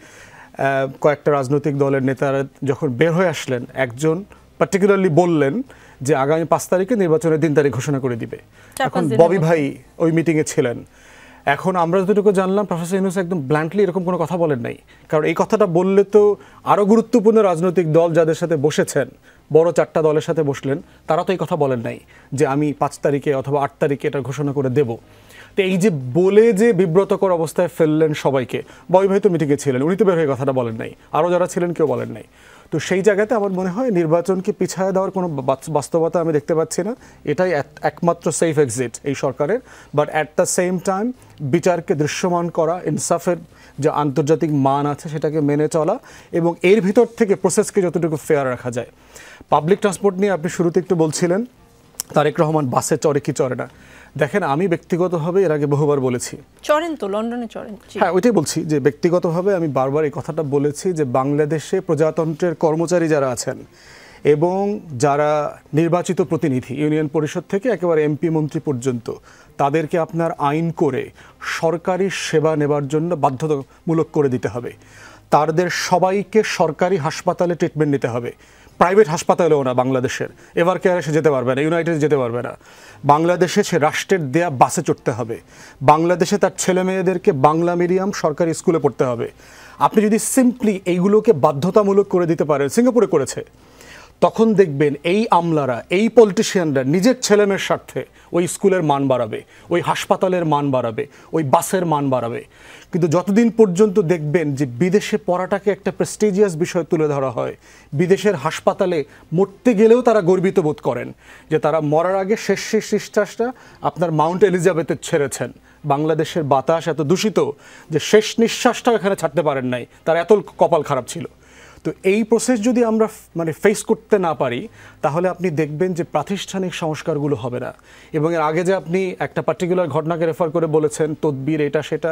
[SPEAKER 5] কয়েকটা রাজনৈতিক দলের নেতারা যখন বের হয়ে আসলেন, একজন পার্টিকুলারলি বললেন যে আগামী 5 তারিখে নির্বাচনের 3 তারিখ ঘোষণা করে দিবে। এখন ববি ভাই ওই মিটিংয়ে ছিলেন। এখন আমরা যতটুকু জানলাম প্রফেসর ইউনূস একদম ব্ল্যান্টলি এরকম কোনো কথা বলেন নাই, কারণ এই কথাটা বললে তো আরও গুরুত্বপূর্ণ রাজনৈতিক দল যাদের সাথে বসেছেন, বড় 4টা দলের সাথে বসলেন, তারা তো এই কথা বলেন নাই যে আমি 5 তারিখে অথবা 8 তারিখে এটা ঘোষণা করে দেব। তো এই যে বলে যে বিব্রতকর অবস্থায় ফেললেন সবাইকে, ববি ভাই তো মিটিংয়ে ছিলেন, উনি তো বের হয়ে কথাটা বলেন নাই, আরও যারা ছিলেন কেউ বলেন নাই। তো সেই জায়গাতে আমার মনে হয় নির্বাচনকে পিছায় দেওয়ার কোনো বাস্তবতা আমি দেখতে পাচ্ছি না। এটাই একমাত্র সেফ এক্সিট এই সরকারের। But at the same time বিচারকে দৃশ্যমান করা, ইনসাফের যে আন্তর্জাতিক মান আছে সেটাকে মেনে চলা, এবং এর ভিতর থেকে প্রসেসকে যতটুকু ফেয়ার রাখা যায়। পাবলিক ট্রান্সপোর্ট নিয়ে আপনি শুরুতে একটু বলছিলেন তারেক রহমান বাসে চড়ে কি চড়ে না। দেখেন, আমি ব্যক্তিগতভাবে এর আগে বহুবার বলেছি,
[SPEAKER 1] চড়েন তো, লন্ডনে চড়েন।
[SPEAKER 5] হ্যাঁ, ওইটাই বলছি যে ব্যক্তিগতভাবে আমি বারবার এই কথাটা বলেছি যে বাংলাদেশে প্রজাতন্ত্রের কর্মচারী যারা আছেন এবং যারা নির্বাচিত প্রতিনিধি ইউনিয়ন পরিষদ থেকে একেবারে এমপি মন্ত্রী পর্যন্ত, তাদেরকে আপনার আইন করে সরকারি সেবা নেবার জন্য বাধ্যতামূলক করে দিতে হবে। তাদের সবাইকে সরকারি হাসপাতালে ট্রিটমেন্ট নিতে হবে, প্রাইভেট হাসপাতালেও না। বাংলাদেশের এভার কেয়ারে সে যেতে পারবে না, ইউনাইটেড যেতে পারবে না। বাংলাদেশে সে রাষ্ট্রের দেয়া বাসে চড়তে হবে। বাংলাদেশে তার ছেলে মেয়েদেরকে বাংলা মিডিয়াম সরকারি স্কুলে পড়তে হবে। আপনি যদি সিম্পলি এইগুলোকে বাধ্যতামূলক করে দিতে পারেন, সিঙ্গাপুরে করেছে, তখন দেখবেন এই আমলারা, এই পলিটিশিয়ানরা নিজের ছেলেমেয়ের স্বার্থে ওই স্কুলের মান বাড়াবে, ওই হাসপাতালের মান বাড়াবে, ওই বাসের মান বাড়াবে। কিন্তু যতদিন পর্যন্ত দেখবেন যে বিদেশে পড়াটাকে একটা প্রেস্টিজিয়াস বিষয় তুলে ধরা হয়, বিদেশের হাসপাতালে মরতে গেলেও তারা গর্বিত বোধ করেন যে তারা মরার আগে শেষ নিঃশ্বাসটা আপনার মাউন্ট এলিজাবেথে ছেড়েছেন। বাংলাদেশের বাতাস এত দূষিত যে শেষ নিঃশ্বাসটাও এখানে ছাড়তে পারেন নাই, তার এত কপাল খারাপ ছিল। তো এই প্রসেস যদি আমরা ফেস করতে না পারি, তাহলে আপনি দেখবেন যে প্রাতিষ্ঠানিক সংস্কারগুলো হবে না। এবং এর আগে যে আপনি একটা পার্টিকুলার ঘটনাকে রেফার করে বলেছেন তদবির এটা সেটা,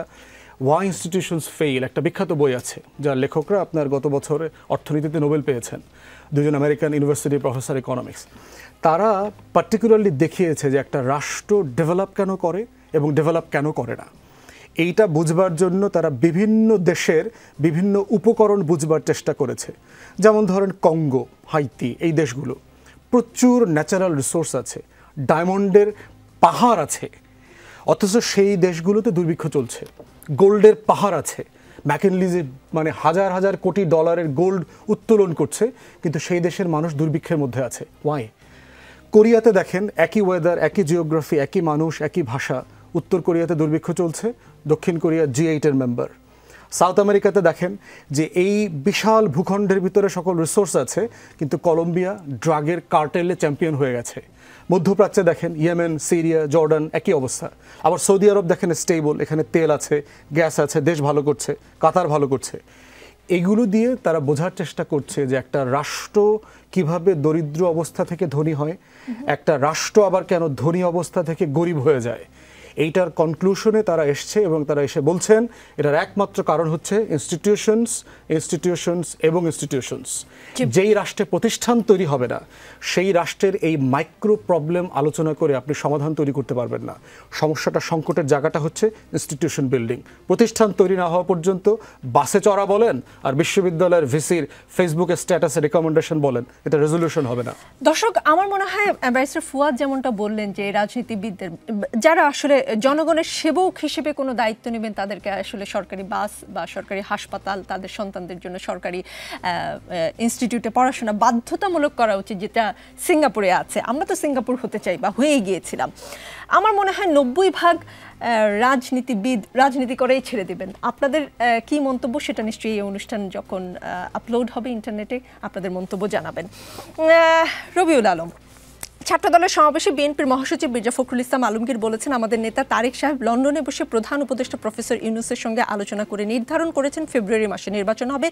[SPEAKER 5] ওয়াই ইনস্টিটিউশনস ফেইল, একটা বিখ্যাত বই আছে যার লেখকরা আপনার গত বছরে অর্থনীতিতে নোবেল পেয়েছেন, 2জন আমেরিকান ইউনিভার্সিটি প্রফেসর ইকোনমিক্স। তারা পার্টিকুলারলি দেখিয়েছে যে একটা রাষ্ট্র ডেভেলপ কেন করে এবং ডেভেলপ কেন করে না। এইটা বুঝবার জন্য তারা বিভিন্ন দেশের বিভিন্ন উপকরণ বুঝবার চেষ্টা করেছে। যেমন ধরেন কঙ্গো, হাইতি, এই দেশগুলো প্রচুর ন্যাচারাল রিসোর্স আছে, ডায়মন্ডের পাহাড় আছে, অথচ সেই দেশগুলোতে দুর্ভিক্ষ চলছে। গোল্ডের পাহাড় আছে, ম্যাকেনলিজে মানে হাজার হাজার কোটি ডলারের গোল্ড উত্তোলন করছে, কিন্তু সেই দেশের মানুষ দুর্ভিক্ষের মধ্যে আছে। ওয়াই? কোরিয়াতে দেখেন একই ওয়েদার, একই জিওগ্রাফি, একই মানুষ, একই ভাষা, উত্তর কোরিয়াতে দুর্ভিক্ষ চলছে, দক্ষিণ কোরিয়া G8-এর মেম্বার। সাউথ আমেরিকাতে দেখেন যে এই বিশাল ভূখণ্ডের ভিতরে সকল রিসোর্স আছে, কিন্তু কলম্বিয়া ড্রাগের কার্টেলে চ্যাম্পিয়ন হয়ে গেছে। মধ্যপ্রাচ্যে দেখেন ইয়েমেন, সিরিয়া, জর্ডান একই অবস্থা। আবার সৌদি আরব দেখেন স্টেবল, এখানে তেল আছে, গ্যাস আছে, দেশ ভালো করছে, কাতার ভালো করছে। এগুলো দিয়ে তারা বোঝার চেষ্টা করছে যে একটা রাষ্ট্র কিভাবে দরিদ্র অবস্থা থেকে ধনী হয়, একটা রাষ্ট্র আবার কেন ধনী অবস্থা থেকে গরিব হয়ে যায়। এইটার কনক্লুশনে তারা এসছে এবং তারা এসে বলছেন এটার একমাত্র কারণ হচ্ছে ইনস্টিটিউশনস এবং ইনস্টিটিউশনস। যেই রাষ্ট্রে প্রতিষ্ঠান তৈরি হবে না, সেই রাষ্ট্রের এই মাইক্রো প্রবলেম আলোচনা করে আপনি সমাধান তৈরি করতে পারবেন না। সমস্যাটা, সংকটের জায়গাটা হচ্ছে ইনস্টিটিউশন বিল্ডিং। প্রতিষ্ঠান তৈরি না হওয়া পর্যন্ত বাসে চড়া বলেন আর বিশ্ববিদ্যালয়ের ভিসির ফেসবুকে স্ট্যাটাসে রেকমেন্ডেশন বলেন, এটা রেজলিউশন হবে না।
[SPEAKER 1] দর্শক, আমার মনে হয় ব্যারিস্টার ফুয়াদ যেমনটা বললেন যে রাজনীতিবিদদের যারা আসলে জনগণের সেবক হিসেবে কোনো দায়িত্ব নেবেন, তাদেরকে আসলে সরকারি বাস বা সরকারি হাসপাতাল, তাদের সন্তানদের জন্য সরকারি ইনস্টিটিউটে পড়াশোনা বাধ্যতামূলক করা উচিত, যেটা সিঙ্গাপুরে আছে। আমরা তো সিঙ্গাপুর হতে চাই বা হয়ে গিয়েছিলাম। আমার মনে হয় 90% রাজনীতিবিদ রাজনীতি করেই ছেড়ে দেবেন। আপনাদের কি মন্তব্য, সেটা নিশ্চয়ই এই অনুষ্ঠান যখন আপলোড হবে ইন্টারনেটে আপনাদের মন্তব্য জানাবেন। রবিউল আলম, ছাত্রদলের সমাবেশে বিএনপির মহাসচিব মির্জা ফখরুল ইসলাম আলমগীর বলেছেন, আমাদের নেতা তারেক সাহেব লন্ডনে বসে প্রধান উপদেষ্টা প্রফেসর ইউনূসের সঙ্গে আলোচনা করে নির্ধারণ করেছেন ফেব্রুয়ারি মাসে নির্বাচন হবে।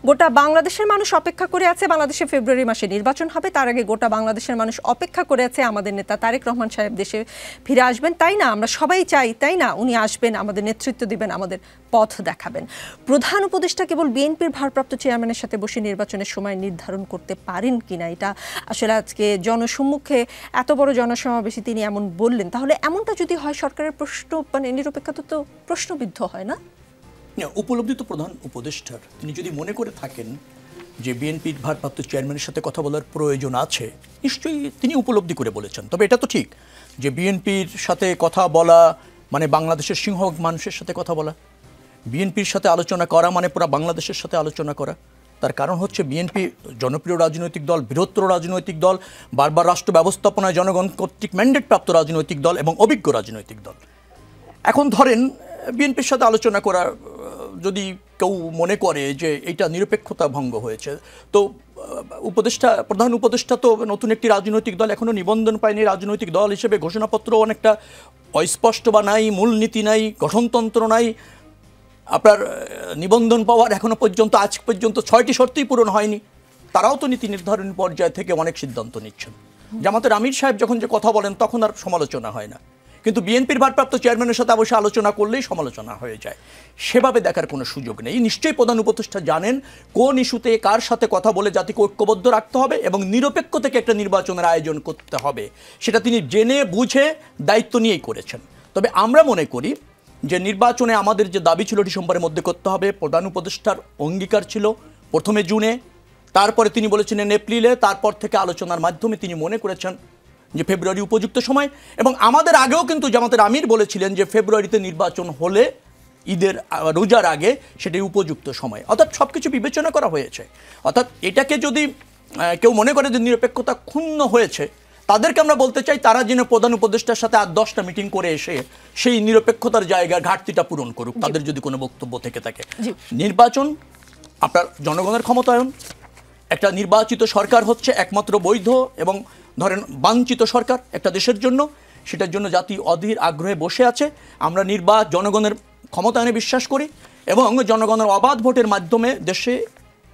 [SPEAKER 1] গোটা বাংলাদেশের মানুষ অপেক্ষা করে আছে বাংলাদেশে ফেব্রুয়ারি মাসে নির্বাচন হবে, তার আগে গোটা বাংলাদেশের মানুষ অপেক্ষা করে আছে আমাদের নেতা তারেক রহমান সাহেব দেশে ফিরে আসবেন, তাই না? আমরা সবাই চাই, তাই না? উনি আসবেন, আমাদের নেতৃত্ব দিবেন, আমাদের পথ দেখাবেন। প্রধান উপদেষ্টা কেবল বিএনপির ভারপ্রাপ্ত চেয়ারম্যানের সাথে বসে নির্বাচনের সময় নির্ধারণ করতে পারেন কিনা, এটা আসলে আজকে জনসম্মুখে এত বড় জনসমাবেশে তিনি এমন বললেন। তাহলে এমনটা যদি হয়, সরকারের প্রশ্ন মানে নিরপেক্ষতা তো প্রশ্নবিদ্ধ হয় না?
[SPEAKER 2] উপলব্ধি তো প্রধান উপদেষ্টার। তিনি যদি মনে করে থাকেন যে বিএনপির ভারপ্রাপ্ত চেয়ারম্যানের সাথে কথা বলার প্রয়োজন আছে, নিশ্চয়ই তিনি উপলব্ধি করে বলেছেন। তবে এটা তো ঠিক যে বিএনপির সাথে কথা বলা মানে বাংলাদেশের সিংহভাগ মানুষের সাথে কথা বলা, বিএনপির সাথে আলোচনা করা মানে পুরো বাংলাদেশের সাথে আলোচনা করা। তার কারণ হচ্ছে বিএনপি জনপ্রিয় রাজনৈতিক দল, বৃহত্তর রাজনৈতিক দল, বারবার রাষ্ট্র ব্যবস্থাপনায় জনগণ কর্তৃক ম্যান্ডেট প্রাপ্ত রাজনৈতিক দল এবং অভিজ্ঞ রাজনৈতিক দল। এখন ধরেন বিএনপির সাথে আলোচনা করা যদি কেউ মনে করে যে এটা নিরপেক্ষতা ভঙ্গ হয়েছে, তো প্রধান উপদেষ্টা তো নতুন একটি রাজনৈতিক দল, এখনও নিবন্ধন পায়নি, রাজনৈতিক দল হিসেবে ঘোষণাপত্র অনেকটা অস্পষ্ট বা নাই, মূলনীতি নাই, গঠনতন্ত্র নাই। আপনার নিবন্ধন পাওয়ার এখনো পর্যন্ত আজ পর্যন্ত 6টি শর্তই পূরণ হয়নি। তারাও তো নীতি নির্ধারণ পর্যায় থেকে অনেক সিদ্ধান্ত নিচ্ছেন। জামাতের আমির সাহেব যখন যে কথা বলেন তখন আর সমালোচনা হয় না, কিন্তু বিএনপির ভারপ্রাপ্ত চেয়ারম্যানের সাথে অবশ্যই আলোচনা করলেই সমালোচনা হয়ে যায়। সেভাবে দেখার কোনো সুযোগ নেই। নিশ্চয়ই প্রধান উপদেষ্টা জানেন কোন ইস্যুতে কার সাথে কথা বলে জাতিকে ঐক্যবদ্ধ রাখতে হবে এবং নিরপেক্ষ থেকে একটা নির্বাচনের আয়োজন করতে হবে, সেটা তিনি জেনে বুঝে দায়িত্ব নিয়েই করেছেন। তবে আমরা মনে করি যে নির্বাচনে আমাদের যে দাবি ছিল ডিসেম্বরের মধ্যে করতে হবে, প্রধান উপদেষ্টার অঙ্গীকার ছিল প্রথমে জুনে, তারপরে তিনি বলেছিলেন এপ্রিলে, তারপর থেকে আলোচনার মাধ্যমে তিনি মনে করেছেন যে ফেব্রুয়ারি উপযুক্ত সময়। এবং আমাদের আগেও কিন্তু জামাতের আমির বলেছিলেন যে ফেব্রুয়ারিতে নির্বাচন হলে ঈদের রোজার আগে সেটাই উপযুক্ত সময়। অর্থাৎ সব কিছু বিবেচনা করা হয়েছে। অর্থাৎ এটাকে যদি কেউ মনে করে যে নিরপেক্ষতা ক্ষুণ্ণ হয়েছে, তাদেরকে আমরা বলতে চাই তারা যেন প্রধান উপদেষ্টার সাথে 8-10টা মিটিং করে এসে সেই নিরপেক্ষতার জায়গার ঘাটতিটা পূরণ করুক, তাদের যদি কোনো বক্তব্য থেকে থাকে। নির্বাচন আপনার জনগণের ক্ষমতায়ন, একটা নির্বাচিত সরকার হচ্ছে একমাত্র বৈধ এবং ধরেন বাঞ্ছিত সরকার একটা দেশের জন্য, সেটার জন্য জাতি অধীর আগ্রহে বসে আছে। আমরা জনগণের ক্ষমতায়নে বিশ্বাস করি এবং জনগণের অবাধ ভোটের মাধ্যমে দেশে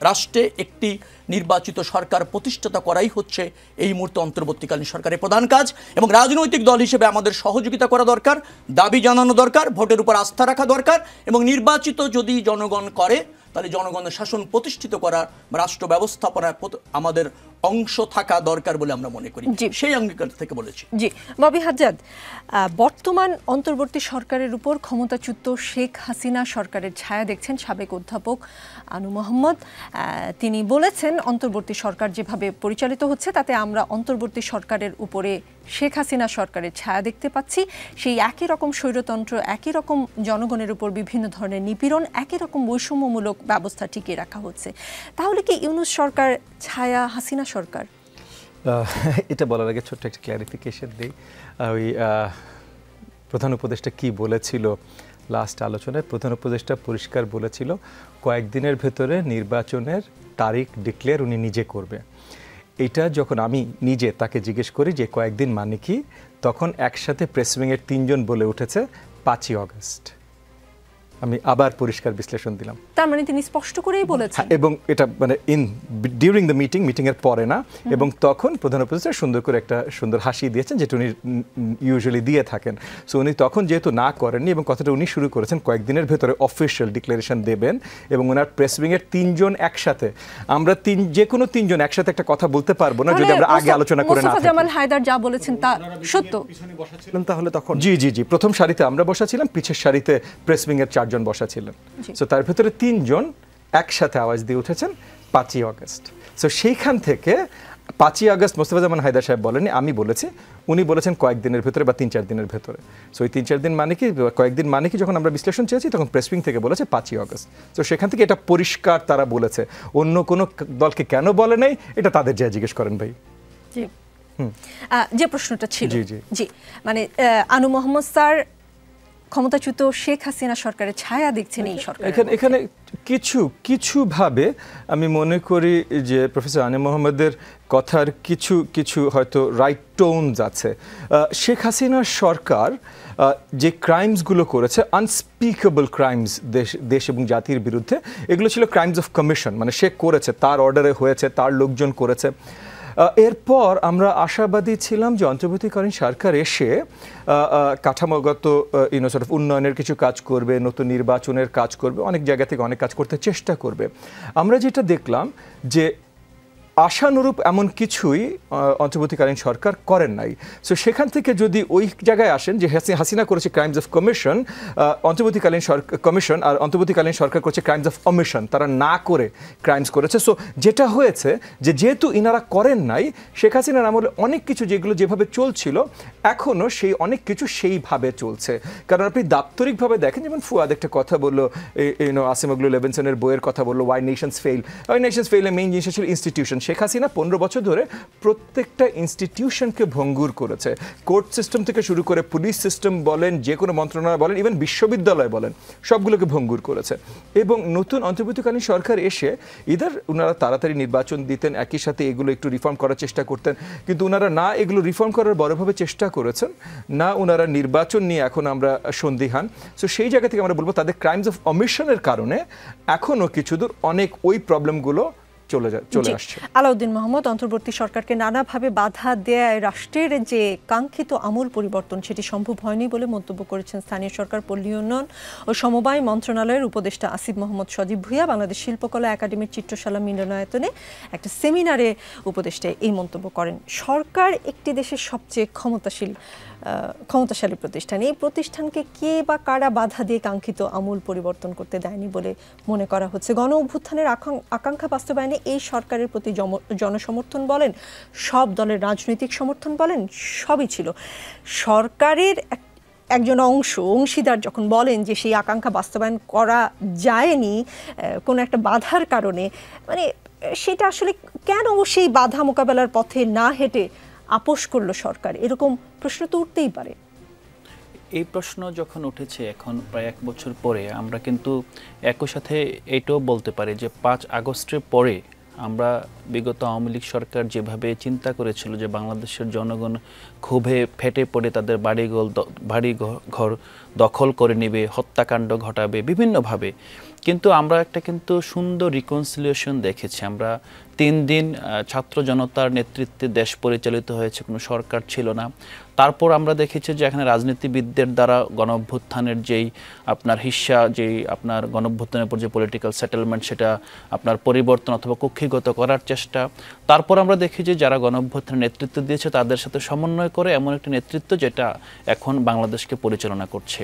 [SPEAKER 2] রাষ্ট্রে একটি নির্বাচিত সরকার প্রতিষ্ঠাতা করাই হচ্ছে এই মুহূর্তে অন্তর্বর্তীকালীন সরকারের প্রধান কাজ। এবং রাজনৈতিক দল হিসেবে আমাদের সহযোগিতা করা দরকার, দাবি জানানো দরকার, ভোটের উপর আস্থা রাখা দরকার এবং নির্বাচিত যদি জনগণ করে তাহলে জনগণের শাসন প্রতিষ্ঠিত করার রাষ্ট্র ব্যবস্থাপনায় আমাদের অংশ থাকা দরকার বলে আমরা মনে করি, সেই অঙ্গীকার থেকে বলেছি।
[SPEAKER 1] জি, ববি হাজ্জাদ, বর্তমান অন্তর্বর্তী সরকারের উপর ক্ষমতাচ্যুত শেখ হাসিনা সরকারের ছায়া দেখছেন সাবেক অধ্যাপক আনু মোহাম্মদ। তিনি বলেছেন অন্তর্বর্তী সরকার যেভাবে পরিচালিত হচ্ছে তাতে আমরা অন্তর্বর্তী সরকারের উপরে শেখ হাসিনা সরকারের ছায়া দেখতে পাচ্ছি। সেই একই রকম স্বৈরতন্ত্র, একই রকম জনগণের উপর বিভিন্ন ধরনের নিপীড়ন, একই রকম বৈষম্যমূলক ব্যবস্থা টিকিয়ে রাখা হচ্ছে। তাহলে কি ইউনূস সরকার ছায়া হাসিনা সরকার?
[SPEAKER 4] এটা বলার আগে ছোট্ট একটা ক্ল্যারিফিকেশন দিই। ওই প্রধান উপদেষ্টা কি বলেছিল লাস্ট আলোচনায়? প্রধান উপদেষ্টা পরিষ্কার বলেছিল কয়েকদিনের ভেতরে নির্বাচনের তারিখ ডিক্লেয়ার উনি নিজে করবে। এটা যখন আমি নিজে তাকে জিজ্ঞেস করি যে কয়েকদিন মানে কি, তখন একসাথে প্রেস উইংয়ের 3 জন বলে উঠেছে 5ই অগস্ট। আমি আবার পরিষ্কার বিশ্লেষণ দিলাম।
[SPEAKER 1] তার মানে তিনি স্পষ্ট করেই বলেছেন,
[SPEAKER 4] এবং এটা মানে ডিউরিং দ্য মিটিং এর পরে না, এবং তখন প্রধান উপদেষ্টা সুন্দর করে একটা সুন্দর হাসি দিয়েছেন, যেটা উনি ইউজুয়ালি দিয়ে থাকেন। সো উনি তখন যেহেতু না করেননি এবং কথাটা উনি শুরু করেছেন কয়েকদিনের ভেতরে অফিশিয়াল ডিক্লারেশন দেবেন, এবং ওনার প্রেস উইংয়ের 3 জন একসাথে, আমরা যে কোনো 3 জন একসাথে একটা কথা বলতে পারবো না যদি আমরা আগে আলোচনা করে না থাকি।
[SPEAKER 1] মোস্তফা জামাল হায়দার যা বলেছেন তা সত্য।
[SPEAKER 5] তাহলে তখন
[SPEAKER 4] জি প্রথম সারিতে আমরা বসা ছিলাম, পিছের সারিতে প্রেস উইংয়ের 4 জন বসা ছিলেন। সো তার ভেতরে 3 জন একসাথে আওয়াজ দিয়ে উঠেছেন 5ই অগস্ট। সো সেইখান থেকে 5ই আগস্ট মোস্তফা জামান হায়দার সাহেব বলেনি, আমি বলেছি, উনি বলেছেন কয়েকদিনের ভেতরে বা 3-4 দিনের ভেতরে। সো এই 3-4 দিন মানে কি, কয়েকদিন মানে কি, যখন আমরা বিশ্লেষণ চেয়েছি তখন প্রেস উইং থেকে বলেছে 5ই আগস্ট। তো সেখান থেকে এটা পরিষ্কার তারা বলেছে। অন্য কোনো দলকে কেন বলে নাই এটা তাদের যা জিজ্ঞেস করেন ভাই।
[SPEAKER 1] জি, যে প্রশ্নটা ছিল, জি মানে আনু মোহাম্মদ স্যার ক্ষমতাচ্যুত শেখ হাসিনা সরকারের ছায়া দেখছেন এই সরকার।
[SPEAKER 4] এখানে কিছুভাবে আমি মনে করি যে প্রফেসর আনু মোহাম্মদের কথার কিছু হয়তো রাইট টোনস আছে। শেখ হাসিনা সরকার যে ক্রাইমসগুলো করেছে, আনস্পিকেবল ক্রাইমস দেশ এবং জাতির বিরুদ্ধে, এগুলো ছিল ক্রাইমস অফ কমিশন, মানে সে করেছে, তার অর্ডারে হয়েছে, তার লোকজন করেছে। এরপর আমরা আশাবাদী ছিলাম যে অন্তর্বর্তীকালীন সরকার এসে কাঠামোগত উন্নয়নের কিছু কাজ করবে, নতুন নির্বাচনের কাজ করবে, অনেক জায়গা থেকে অনেক কাজ করতে চেষ্টা করবে। আমরা যেটা দেখলাম যে আশানুরূপ এমন কিছুই অন্তর্বর্তীকালীন সরকার করেন নাই। সো সেখান থেকে যদি ওই জায়গায় আসেন যে হাসিনা করেছে ক্রাইমস অফ কমিশন, অন্তর্বর্তীকালীন কমিশন, আর অন্তর্বর্তীকালীন সরকার করেছে ক্রাইমস অফ অমিশন, তারা না করে ক্রাইমস করেছে। সো যেটা হয়েছে যে যেহেতু ইনারা করেন নাই, শেখ হাসিনার আমলে অনেক কিছু যেগুলো যেভাবে চলছিল এখনও সেই অনেক কিছু সেইভাবে চলছে। কারণ আপনি দাপ্তরিকভাবে দেখেন, যেমন ফুয়াদ একটা কথা বললো, আসিমগলু লেভিনসনের বইয়ের কথা বললো, why nations fail. Why nations ফেইলের মেইন জিনিস ছিল ইনস্টিটিউশন। শেখ হাসিনা 15 বছর ধরে প্রত্যেকটা ইনস্টিটিউশনকে ভঙ্গুর করেছে। কোর্ট সিস্টেম থেকে শুরু করে পুলিশ সিস্টেম বলেন, যে কোনো মন্ত্রণালয় বলেন, ইভেন বিশ্ববিদ্যালয় বলেন, সবগুলোকে ভঙ্গুর করেছে। এবং নতুন অন্তর্বর্তীকালীন সরকার এসে ইদার ওনারা তাড়াতাড়ি নির্বাচন দিতেন, একই সাথে এগুলো একটু রিফর্ম করার চেষ্টা করতেন, কিন্তু ওনারা না এগুলো রিফর্ম করার বড়ভাবে চেষ্টা করেছেন, না ওনারা নির্বাচন নিয়ে এখন আমরা সন্দিহান। সো সেই জায়গা থেকে আমরা বলবো তাদের ক্রাইমস অফ অমিশনের কারণে এখনও কিছু দূর অনেক ওই প্রবলেমগুলো চলে আসছে।
[SPEAKER 1] আলাউদ্দিন মোহাম্মদ, অন্তর্বর্তী সরকারকে নানাভাবে বাধা দেয় রাষ্ট্রের যে কাঙ্ক্ষিত আমূল পরিবর্তন সেটি সম্ভব হয়নি বলে মন্তব্য করেছেন স্থানীয় সরকার, পল্লী উন্নয়ন ও সমবায় মন্ত্রণালয়ের উপদেষ্টা আসিফ মোহাম্মদ সজীব ভুঁইয়া বাংলাদেশ শিল্পকলা একাডেমির চিত্রশালা মিলনায়তনে একটা সেমিনারে উপদেষ্টা এই মন্তব্য করেন। সরকার একটি দেশের সবচেয়ে ক্ষমতাশালী প্রতিষ্ঠান, এই প্রতিষ্ঠানকে কে বা কারা বাধা দিয়ে কাঙ্ক্ষিত আমূল পরিবর্তন করতে দেয়নি বলে মনে করা হচ্ছে? গণ অভ্যুত্থানের আকাঙ্ক্ষা বাস্তবায়নে এই সরকারের প্রতি জনসমর্থন বলেন, সব দলের রাজনৈতিক সমর্থন বলেন, সবই ছিল। সরকারের একজন অংশীদার যখন বলেন যে সেই আকাঙ্ক্ষা বাস্তবায়ন করা যায়নি কোনো একটা বাধার কারণে, মানে সেটা আসলে কেন সেই বাধা মোকাবেলার পথে না হেঁটে আপোষ করলো সরকার? এরকম প্রশ্ন তো উঠতেই পারে।
[SPEAKER 3] এই প্রশ্ন যখন উঠেছে এখন প্রায় 1 বছর পরে, আমরা কিন্তু একই সাথে এইটাও বলতে পারি যে 5 আগস্টের পরে আমরা বিগত আওয়ামী লীগ সরকার যেভাবে চিন্তা করেছিল যে বাংলাদেশের জনগণ ক্ষোভে ফেটে পড়ে তাদের বাড়িঘর দখল করে নেবে, হত্যাকাণ্ড ঘটাবে বিভিন্নভাবে, কিন্তু আমরা একটা সুন্দর রিকনসিলিয়েশন দেখেছি। আমরা 3 দিন ছাত্র জনতার নেতৃত্বে দেশ পরিচালিত হয়েছে, কোনো সরকার ছিল না। তারপর আমরা দেখেছি যে এখানে রাজনীতিবিদদের দ্বারা গণঅভ্যুত্থানের যেই আপনার হিস্সা, যেই আপনার গণঅভ্যুত্থানের পর যে পলিটিক্যাল সেটেলমেন্ট, সেটা আপনার পরিবর্তন অথবা কক্ষিগত করার চেষ্টা। তারপর আমরা দেখি যে যারা গণঅভ্যুত্থানের নেতৃত্ব দিয়েছে তাদের সাথে সমন্বয় করে এমন একটি নেতৃত্ব যেটা এখন বাংলাদেশকে পরিচালনা করছে।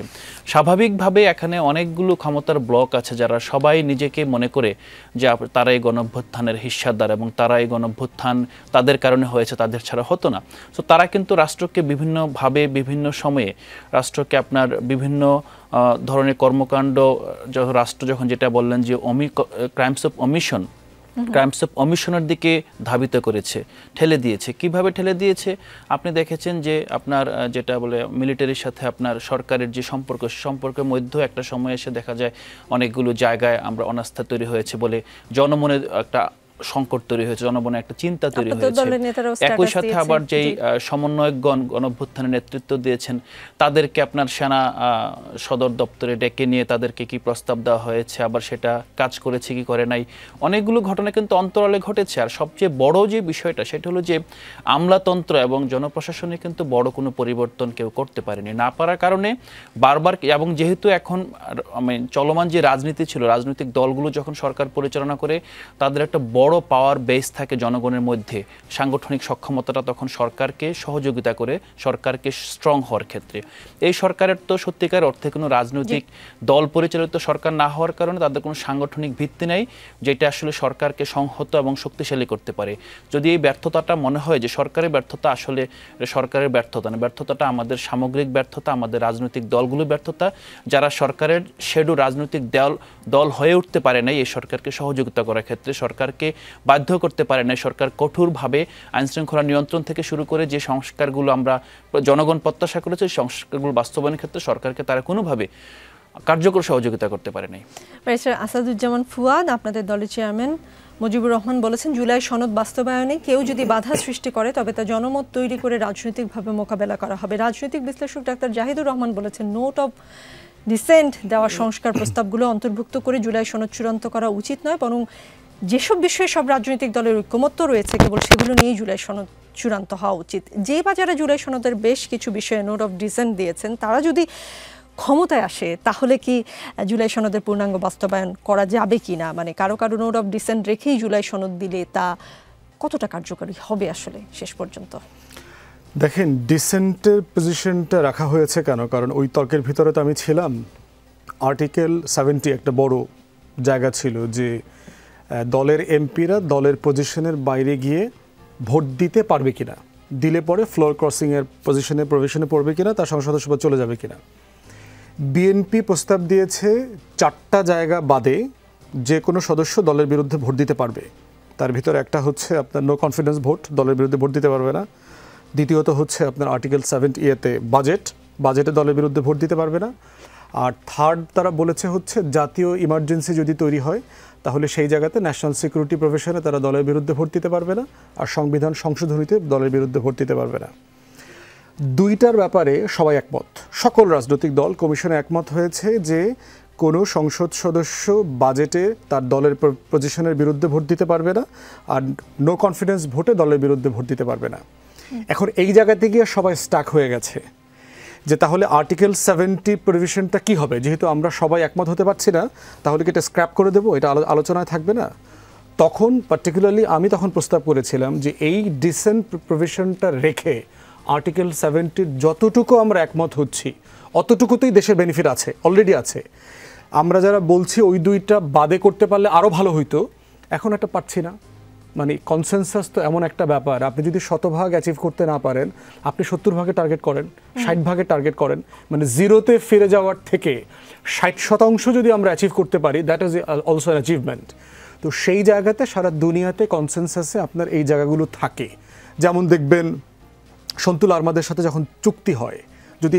[SPEAKER 3] স্বাভাবিকভাবে এখানে অনেকগুলো ক্ষমতার ব্লক আছে যারা সবাই নিজেকে মনে করে যে তারা এই গণঅভ্যুত্থানের হিস্সাদার এবং তারা এই গণঅভ্যুত্থান তাদের কারণে হয়েছে, তাদের ছাড়া হতো না। তো তারা কিন্তু রাষ্ট্রকে বিভিন্নভাবে বিভিন্ন সময়ে রাষ্ট্রকে আপনার বিভিন্ন ধরনের কর্মকাণ্ড, রাষ্ট্র যখন যেটা বললেন যে ক্রাইমস অফ অমিশনের দিকে ধাবিত করেছে, ঠেলে দিয়েছে। কিভাবে ঠেলে দিয়েছে আপনি দেখেছেন যে আপনার যেটা বলে মিলিটারির সাথে আপনার সরকারের যে সম্পর্কের মধ্যে একটা সময় এসে দেখা যায় অনেকগুলো জায়গায় আমরা অনাস্থা তৈরি হয়েছে বলে জনমনে একটা সংকট তৈরি হয়েছে, জনমনে একটা চিন্তা তৈরি হয়েছে। একই সাথে আবার যেই সমন্বয়কগণ গণঅভ্যুত্থানের নেতৃত্ব দিয়েছেন তাদেরকে আপনার সেনা সদর দপ্তরে ডেকে নিয়ে তাদেরকে কি প্রস্তাব দেওয়া হয়েছে, আবার সেটা কাজ করেছে কি করে নাই, অনেকগুলো ঘটনা কিন্তু অন্তরালে ঘটেছে। আর সবচেয়ে বড় যে বিষয়টা সেটা হলো যে আমলাতন্ত্র এবং জনপ্রশাসনে কিন্তু বড় কোনো পরিবর্তন কেউ করতে পারেনি, না পারার কারণে বারবার। এবং যেহেতু এখন চলমান যে রাজনীতি ছিল, রাজনৈতিক দলগুলো যখন সরকার পরিচালনা করে তাদের একটা বড় পাওয়ার বেস থাকে জনগণের মধ্যে, সাংগঠনিক সক্ষমতাটা তখন সরকারকে সহযোগিতা করে সরকারকে স্ট্রং হওয়ার ক্ষেত্রে। এই সরকারের তো সত্যিকার অর্থে কোনো রাজনৈতিক দল পরিচালিত সরকার না হওয়ার কারণে তাদের কোনো সাংগঠনিক ভিত্তি নেই যেটা আসলে সরকারকে সংহত এবং শক্তিশালী করতে পারে। যদি এই ব্যর্থতাটা মনে হয় যে সরকারের ব্যর্থতা, আসলে সরকারের ব্যর্থতা না, ব্যর্থতাটা আমাদের সামগ্রিক ব্যর্থতা, আমাদের রাজনৈতিক দলগুলোর ব্যর্থতা, যারা সরকারের শ্যাডো রাজনৈতিক দল হয়ে উঠতে পারে নাই এই সরকারকে সহযোগিতা করার ক্ষেত্রে, সরকারকে বাধ্য করতে পারে না। সরকার কঠোরভাবে আইনশৃঙ্খলা নিয়ন্ত্রণ থেকে শুরু করে যে সংস্কারগুলো আমরা জনগণ প্রত্যাশা করেছে সেই সংস্কারগুলো বাস্তবায়নের ক্ষেত্রে সরকারকে তারা কোনোভাবে কার্যকর সহযোগিতা করতে পারে নাই।
[SPEAKER 1] ব্যারিস্টার আসাদুজ্জামান ফুয়াদ, আপনাদের দলের চেয়ারম্যান মুজিবুর রহমান বলেছেন জুলাই সনদ বাস্তবায়নে কেউ যদি বাধা সৃষ্টি করে তবে তা জনমত তৈরি করে রাজনৈতিকভাবে মোকাবেলা করা হবে। রাজনৈতিক বিশ্লেষক ডাক্তার জাহিদুর রহমান বলেছেন নোট অফ ডিসেন্ট দেওয়া সংস্কার প্রস্তাবগুলো অন্তর্ভুক্ত করে জুলাই সনদ চূড়ান্ত করা উচিত নয়, বরং যেসব বিষয়ে সব রাজনৈতিক দলের ঐক্যমত্য রয়েছে কেবল সেগুলো নিয়েই জুলাই সনদ চূড়ান্ত হওয়া উচিত। যে বা যারা জুলাই সনদের বেশ কিছু বিষয়ে নোট অফ ডিসেন্ট দিয়েছেন তারা যদি ক্ষমতায় আসে তাহলে কি জুলাই সনদের পূর্ণাঙ্গ বাস্তবায়ন করা যাবে কি না? মানে কারো কারো নোট অফ ডিসেন্ট রেখেই জুলাই সনদ দিলে তা কতটা কার্যকরী হবে আসলে শেষ পর্যন্ত?
[SPEAKER 5] দেখেন, ডিসেন্টের পজিশনটা রাখা হয়েছে কেন? কারণ ওই তর্কের ভিতরে তো আমি ছিলাম। আর্টিকেল 70 একটা বড় জায়গা ছিল যে দলের এমপিরা দলের পজিশনের বাইরে গিয়ে ভোট দিতে পারবে কিনা, দিলে পরে ফ্লোর ক্রসিংয়ের প্রভিশনে পড়বে কিনা, তার সংসদ সদস্য চলে যাবে কিনা। বিএনপি প্রস্তাব দিয়েছে 4টা জায়গা বাদে যে কোনো সদস্য দলের বিরুদ্ধে ভোট দিতে পারবে। তার ভিতরে একটা হচ্ছে আপনার নো কনফিডেন্স ভোট, দলের বিরুদ্ধে ভোট দিতে পারবে না। দ্বিতীয়ত হচ্ছে আপনার আর্টিকেল 70 বাজেটে দলের বিরুদ্ধে ভোট দিতে পারবে না। আর থার্ড তারা বলেছে হচ্ছে জাতীয় ইমার্জেন্সি যদি তৈরি হয় তাহলে সেই জায়গাতে ন্যাশনাল সিকিউরিটি প্রফেশনে তারা দলের বিরুদ্ধে ভোট দিতে পারবে না, আর সংবিধান সংশোধনীতে দলের বিরুদ্ধে ভোট দিতে পারবে না। দুইটার ব্যাপারে সবাই একমত, সকল রাজনৈতিক দল কমিশনে একমত হয়েছে যে কোনো সংসদ সদস্য বাজেটে তার দলের পজিশনের বিরুদ্ধে ভোট দিতে পারবে না, আর নো কনফিডেন্স ভোটে দলের বিরুদ্ধে ভোট দিতে পারবে না। এখন এই জায়গাতে গিয়ে সবাই স্টাক হয়ে গেছে যে তাহলে আর্টিকেল 70 প্রভিশনটা কি হবে? যেহেতু আমরা সবাই একমত হতে পারছি না, তাহলে কি এটা স্ক্র্যাপ করে দেবো, এটা আলোচনায় থাকবে না? তখন পার্টিকুলারলি আমি তখন প্রস্তাব করেছিলাম যে এই ডিসেন্ট প্রভিশনটা রেখে আর্টিকেল 70 যতটুকু আমরা একমত হচ্ছি অতটুকুতেই দেশের বেনিফিট আছে, অলরেডি আছে। আমরা যারা বলছি ওই দুইটা বাদে করতে পারলে আরও ভালো হইতো, এখন একটা পাচ্ছি না। মানে কনসেনসাস তো এমন একটা ব্যাপার, আপনি যদি 100% অ্যাচিভ করতে না পারেন আপনি 70% টার্গেট করেন, 60% টার্গেট করেন, মানে জিরোতে ফিরে যাওয়ার থেকে 60% যদি আমরা অ্যাচিভ করতে পারি that is also an achievement. তো সেই জায়গাতে সারা দুনিয়াতে কনসেনসাসে আপনার এই জায়গাগুলো থাকে। যেমন দেখবেন সন্তুল আরমাদের সাথে যখন চুক্তি হয়, যদি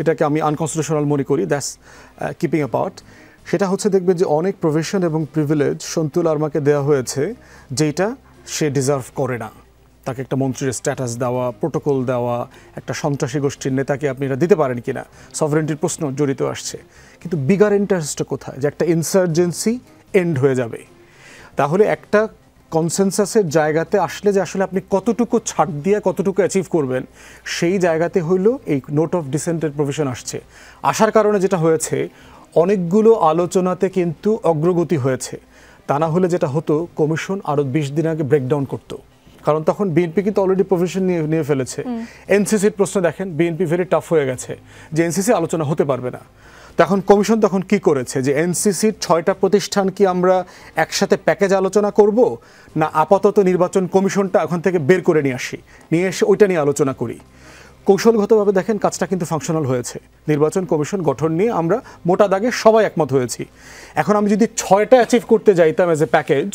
[SPEAKER 5] এটাকে আমি আনকনস্টিটিউশনাল মনে করি, দ্যাটস কিপিং অ্যাপার্ট, সেটা হচ্ছে দেখবেন যে অনেক প্রভিশন এবং প্রিভিলেজ সন্তুল আরমাকে দেওয়া হয়েছে যেটা সে ডিজার্ভ করে না। তাকে একটা মন্ত্রীর স্ট্যাটাস দেওয়া, প্রোটোকল দেওয়া, একটা সন্ত্রাসী গোষ্ঠীর নেতাকে আপনি এটা দিতে পারেন কিনা, সভারেন্টির প্রশ্ন জড়িত আসছে। কিন্তু বিগার ইন্টারেস্টটা কোথায়? যে একটা ইনসার্জেন্সি এন্ড হয়ে যাবে, তাহলে একটা কনসেনসাসের জায়গাতে আসলে যে আসলে আপনি কতটুকু ছাড় দিয়ে কতটুকু অ্যাচিভ করবেন, সেই জায়গাতে হইলো এই নোট অফ ডিসেন্টের প্রভিশন আসছে। আসার কারণে যেটা হয়েছে, অনেকগুলো আলোচনাতে কিন্তু অগ্রগতি হয়েছে। তা না হলে যেটা হতো, কমিশন আরও 20 দিন আগে ব্রেকডাউন করতো, কারণ তখন বিএনপি কিন্তু অলরেডি প্রভিশন নিয়ে ফেলেছে। এনসিসির প্রশ্ন দেখেন, বিএনপি ভেরি টাফ হয়ে গেছে যে এনসিসি আলোচনা হতে পারবে না। তখন কমিশন তখন কি করেছে, যে এনসিসির 6টা প্রতিষ্ঠান কি আমরা একসাথে প্যাকেজ আলোচনা করব, না আপাতত নির্বাচন কমিশনটা ওখান থেকে বের করে নিয়ে এসে ওইটা নিয়ে আলোচনা করি। কৌশলগতভাবে দেখেন কাজটা কিন্তু ফাংশনাল হয়েছে। নির্বাচন কমিশন গঠন নিয়ে আমরা মোটা দাগে সবাই একমত হয়েছি। এখন আমি যদি 6টা অ্যাচিভ করতে যাইতাম এজ এ প্যাকেজ,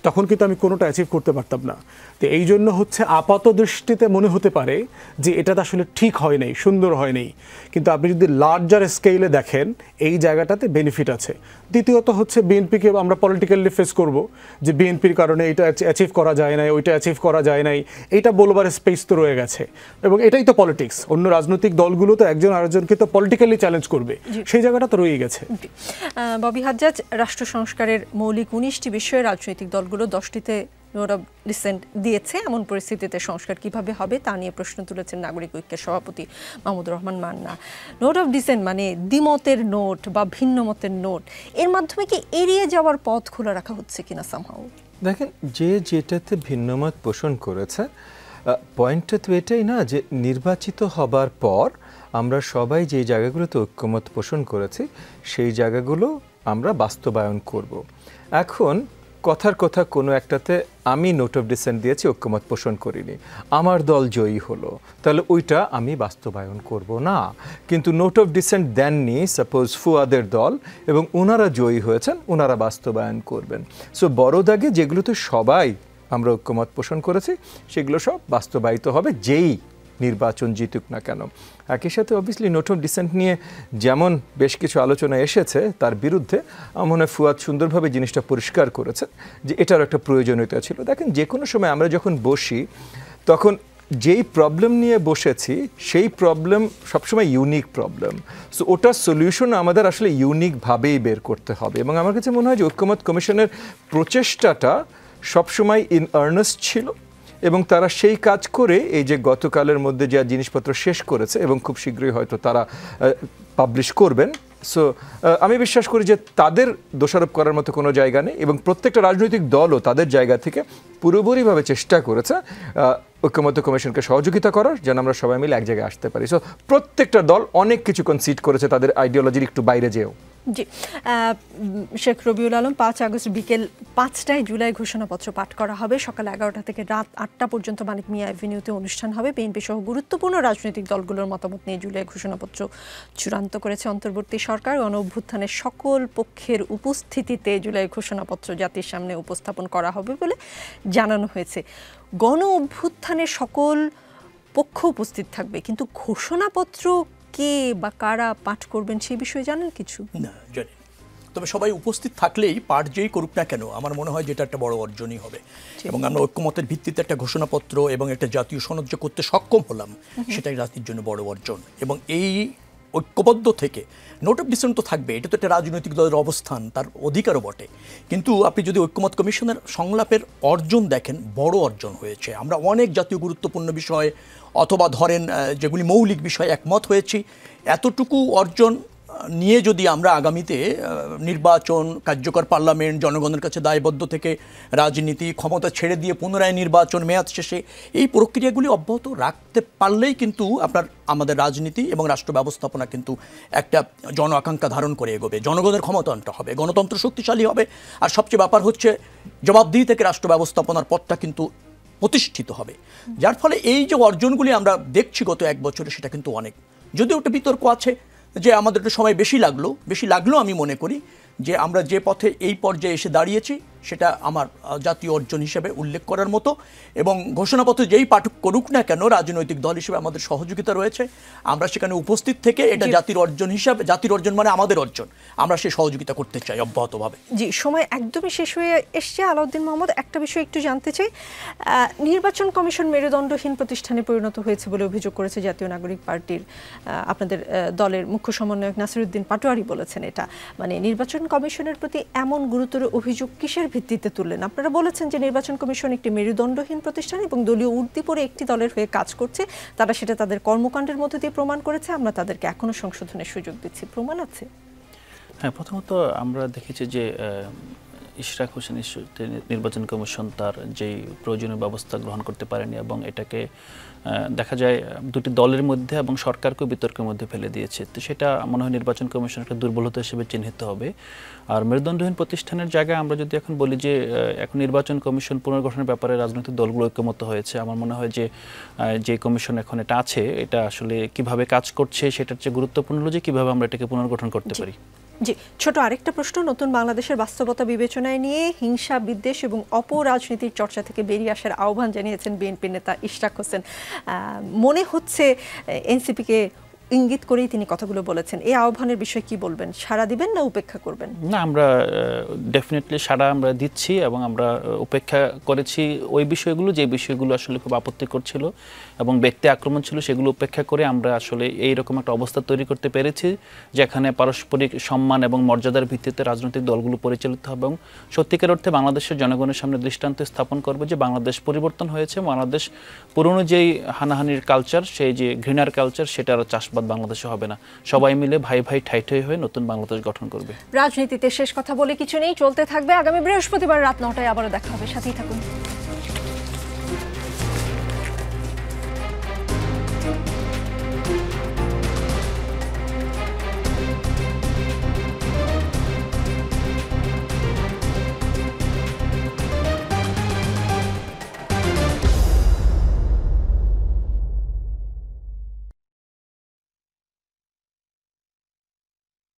[SPEAKER 5] তখন কিন্তু আমি কোনোটা অ্যাচিভ করতে পারতাম না। তো এই জন্য হচ্ছে আপাত দৃষ্টিতে মনে হতে পারে যে এটা আসলে ঠিক হয় নাই, সুন্দর হয় নাই, কিন্তু আপনি যদি লার্জার স্কেলে দেখেন এই জায়গাটাতে বেনিফিট আছে। দ্বিতীয়ত হচ্ছে বিএনপিকে আমরা পলিটিক্যালি ফেস করব যে বিএনপির কারণে এটা অ্যাচিভ করা যায় নাই, ওইটা অ্যাচিভ করা যায় নাই, এইটা বলবার স্পেস তো রয়ে গেছে। এবং এটাই তো পলিটিক্স, অন্য রাজনৈতিক দলগুলো তো একজন আরেকজনকে তো পলিটিক্যালি চ্যালেঞ্জ করবে, সেই জায়গাটা তো রয়ে গেছে।
[SPEAKER 1] ববি হাজ্জাজ, রাষ্ট্র সংস্কারের মৌলিক 19টি বিষয়ে রাজনৈতিক দলগুলো 10টিতে নোট অফ ডিসেন্ট দিয়েছে। এমন পরিস্থিতিতে সংস্কার কিভাবে হবে তা নিয়ে প্রশ্ন তুলেছেন নাগরিক ঐক্যের সভাপতি Mahmudur Rahman Manna. Note of dissent মানে দ্বিমতের নোট বা ভিন্ন মতের নোট, এর মাধ্যমে কি এড়িয়ে যাওয়ার পথ খোলা রাখা হচ্ছে কিনা সামহাও?
[SPEAKER 4] দেখেন, যে যেটাতে ভিন্নমত পোষণ করেছে, পয়েন্টটা তো এটাই না যে নির্বাচিত হবার পর আমরা সবাই যে জায়গাগুলোতে ঐক্যমত পোষণ করেছি সেই জায়গাগুলো আমরা বাস্তবায়ন করব। এখন কথার কথা কোনো একটাতে আমি নোট অফ ডিসেন্ট দিয়েছি, ঐক্যমত পোষণ করিনি, আমার দল জয়ী হলো, তাহলে ওইটা আমি বাস্তবায়ন করব না। কিন্তু নোট অফ ডিসেন্ট দেননি সাপোজ ফুয়াদের দল, এবং ওনারা জয়ী হয়েছেন, ওনারা বাস্তবায়ন করবেন। সো বড় দাগে যেগুলোতে সবাই আমরা ঐক্যমত পোষণ করেছি সেগুলো সব বাস্তবায়িত হবে, যেই নির্বাচন জিতুক না কেন। একই সাথে অবভিয়াসলি নোট অফ ডিসেন্ট নিয়ে যেমন বেশ কিছু আলোচনা এসেছে, তার বিরুদ্ধে আমার মনে হয় ফুয়াদ সুন্দরভাবে জিনিসটা পরিষ্কার করেছে যে এটার একটা প্রয়োজনীয়তা ছিল। দেখেন, যে কোনো সময় আমরা যখন বসি তখন যেই প্রবলেম নিয়ে বসেছি সেই প্রবলেম সবসময় ইউনিক প্রবলেম, সো ওটার সলিউশন আমাদের আসলে ইউনিকভাবেই বের করতে হবে। এবং আমার কাছে মনে হয় যে ঐক্যমত কমিশনের প্রচেষ্টাটা সবসময় ইন আর্নেস্ট ছিল, এবং তারা সেই কাজ করে এই যে গতকালের মধ্যে যা জিনিসপত্র শেষ করেছে এবং খুব শীঘ্রই হয়তো তারা পাবলিশ করবেন। সো আমি বিশ্বাস করি যে তাদের দোষারোপ করার মতো কোনো জায়গা নেই, এবং প্রত্যেকটা রাজনৈতিক দলও তাদের জায়গা থেকে পুরোপুরিভাবে চেষ্টা করেছে ঐক্যমত্য কমিশনকে সহযোগিতা করার, যেন আমরা সবাই মিলে এক জায়গায় আসতে পারি। সো প্রত্যেকটা দল অনেক কিছু কনসিড করেছে তাদের আইডিওলজির একটু বাইরে যেও।
[SPEAKER 1] জি, শেখ রবিউল আলম, 5 আগস্ট বিকেল 5টায় জুলাই ঘোষণাপত্র পাঠ করা হবে। সকাল 11টা থেকে রাত 8টা পর্যন্ত মানিক মিয়া অ্যাভিনিউতে অনুষ্ঠান হবে। বিএনপি সহ গুরুত্বপূর্ণ রাজনৈতিক দলগুলোর মতামত নিয়ে জুলাই ঘোষণাপত্র চূড়ান্ত করেছে অন্তর্বর্তী সরকার। গণ অভ্যুত্থানের সকল পক্ষের উপস্থিতিতে জুলাই ঘোষণাপত্র জাতির সামনে উপস্থাপন করা হবে বলে জানানো হয়েছে। গণ অভ্যুত্থানের সকল পক্ষ উপস্থিত থাকবে, কিন্তু ঘোষণাপত্র কে বা কারা পাঠ করবেন সেই বিষয়ে জানেন কিছু?
[SPEAKER 2] না, জানি। তবে সবাই উপস্থিত থাকলেই পাঠ যেই করুক না কেন, আমার মনে হয় যেটা একটা বড় অর্জনই হবে। এবং আমরা ঐক্যমতের ভিত্তিতে একটা ঘোষণাপত্র এবং একটা জাতীয় সনদ যে করতে সক্ষম হলাম, সেটাই জাতির জন্য বড় অর্জন। এবং এই ঐক্যবদ্ধ থেকে নোট অফ ডিসেন্ট তো থাকবে, এটা তো একটা রাজনৈতিক দলের অবস্থান, তার অধিকারও বটে। কিন্তু আপনি যদি ঐক্যমত কমিশনের সংলাপের অর্জন দেখেন, বড় অর্জন হয়েছে। আমরা অনেক জাতীয় গুরুত্বপূর্ণ বিষয় অথবা ধরেন যেগুলি মৌলিক বিষয় একমত হয়েছি। এতটুকু অর্জন নিয়ে যদি আমরা আগামীতে নির্বাচন, কার্যকর পার্লামেন্ট, জনগণের কাছে দায়বদ্ধ থেকে রাজনীতি, ক্ষমতা ছেড়ে দিয়ে পুনরায় নির্বাচন, মেয়াদ শেষে, এই প্রক্রিয়াগুলি অব্যাহত রাখতে পারলেই কিন্তু আমাদের রাজনীতি এবং রাষ্ট্র ব্যবস্থাপনা কিন্তু একটা জন আকাঙ্ক্ষা ধারণ করে এগোবে, জনগণের ক্ষমতায়নটা হবে, গণতন্ত্র শক্তিশালী হবে। আর সবচেয়ে ব্যাপার হচ্ছে জবাবদিহি থেকে রাষ্ট্র ব্যবস্থাপনার পথটা কিন্তু প্রতিষ্ঠিত হবে। যার ফলে এই যে অর্জনগুলি আমরা দেখছি গত 1 বছরে, সেটা কিন্তু অনেক। যদিও একটা বিতর্ক আছে যে আমাদের একটু সময় বেশি লাগলো, আমি মনে করি যে আমরা যে পথে এই পর্যায়ে এসে দাঁড়িয়েছি সেটা আমার জাতীয় অর্জন হিসেবে উল্লেখ করার মতো। এবং ঘোষণাপত্র যেই পাঠক করুক না কেন, রাজনৈতিক দল হিসেবে আমাদের সহযোগিতা রয়েছে। আমরা সেখানে উপস্থিত থেকে এটা জাতির অর্জন হিসাবে, জাতির অর্জন মানে আমাদের অর্জন, আমরা সেই সহযোগিতা করতে চাই অব্যাহতভাবে।
[SPEAKER 1] জি, সময় একদমই শেষ হয়ে এসছে। আলাউদ্দিন মোহাম্মদ, একটা বিষয় একটু জানতে চাই। নির্বাচন কমিশন মেরুদণ্ডহীন প্রতিষ্ঠানে পরিণত হয়েছে বলে অভিযোগ করেছে জাতীয় নাগরিক পার্টির আপনাদের দলের মুখ্য সমন্বয়ক নাসিরউদ্দিন পাটোয়ারি বলেছেন এটা। মানে নির্বাচন কমিশনের প্রতি এমন গুরুতর অভিযোগ কিসের ভিত্তিতে তুললেন? আপনারা বলেছেন যে নির্বাচন কমিশন একটি মেরুদণ্ডহীন প্রতিষ্ঠান এবং দলীয় উর্দি পরে একটি দলের হয়ে কাজ করছে, তারা সেটা তাদের কর্মকাণ্ডের মধ্যে দিয়ে প্রমাণ করেছে, আমরা তাদেরকে এখনো সংশোধনের সুযোগ দিচ্ছি, প্রমাণ আছে?
[SPEAKER 3] হ্যাঁ, প্রথমত আমরা দেখেছি যে ইশরাক হোসেন ইস্যুতে নির্বাচন কমিশন তার যেই প্রয়োজনীয় ব্যবস্থা গ্রহণ করতে পারেনি এবং এটাকে দেখা যায় দুটি দলের মধ্যে এবং সরকারকেও বিতর্কের মধ্যে ফেলে দিয়েছে। তো সেটা মনে হয় নির্বাচন কমিশনের একটা দুর্বলতা হিসেবে চিহ্নিত হবে। আর মেরুদণ্ডহীন প্রতিষ্ঠানের জায়গায় আমরা যদি এখন বলি যে এখন নির্বাচন কমিশন পুনর্গঠনের ব্যাপারে রাজনৈতিক দলগুলো ঐক্যমত হয়েছে, আমার মনে হয় যে কমিশন এখন এটা আছে এটা আসলে কিভাবে কাজ করছে সেটার চেয়ে গুরুত্বপূর্ণ হলো যে কিভাবে আমরা এটাকে পুনর্গঠন করতে পারি।
[SPEAKER 1] জি, ছোট আরেকটা প্রশ্ন, নতুন বাংলাদেশের বাস্তবতা বিবেচনায় নিয়ে হিংসা, বিদ্বেষ এবং অপরাজনীতির চর্চা থেকে বেরিয়ে আসার আহ্বান জানিয়েছেন বিএনপির নেতা ইশরাক হোসেন। মনে হচ্ছে এনসিপিকে ইঙ্গিত করেই তিনি কথাগুলো বলেছেন। এই আহ্বানের বিষয়ে কি বলবেন? সাড়া দিবেন না উপেক্ষা করবেন?
[SPEAKER 3] না, আমরা ডেফিনেটলি সাড়া আমরা দিচ্ছি এবং আমরা উপেক্ষা করেছি ওই বিষয়গুলো যে বিষয়গুলো আসলে খুব আপত্তিকর ছিল এবং ব্যক্তি আক্রমণ ছিল, সেগুলো উপেক্ষা করে আমরা আসলে এইরকম একটা অবস্থা তৈরি করতে পেরেছি যেখানে পারস্পরিক সম্মান এবং মর্যাদার ভিত্তিতে রাজনৈতিক দলগুলো পরিচালিত হবে এবং সত্যিকার অর্থে বাংলাদেশের জনগণের সামনে দৃষ্টান্ত স্থাপন করবে যে বাংলাদেশ পরিবর্তন হয়েছে। বাংলাদেশ পুরনো যেই হানাহানির কালচার, সেই যে ঘৃণার কালচার, সেটার চাষবাদ বাংলাদেশে হবে না। সবাই মিলে ভাই ভাই ঠাই ঠাই হয়ে নতুন বাংলাদেশ গঠন করবে।
[SPEAKER 1] রাজনীতিতে শেষ কথা বলে কিছু নেই, চলতে থাকবে। আগামী বৃহস্পতিবার রাত 9টায় আবারও দেখা হবে, সাথেই থাকুন।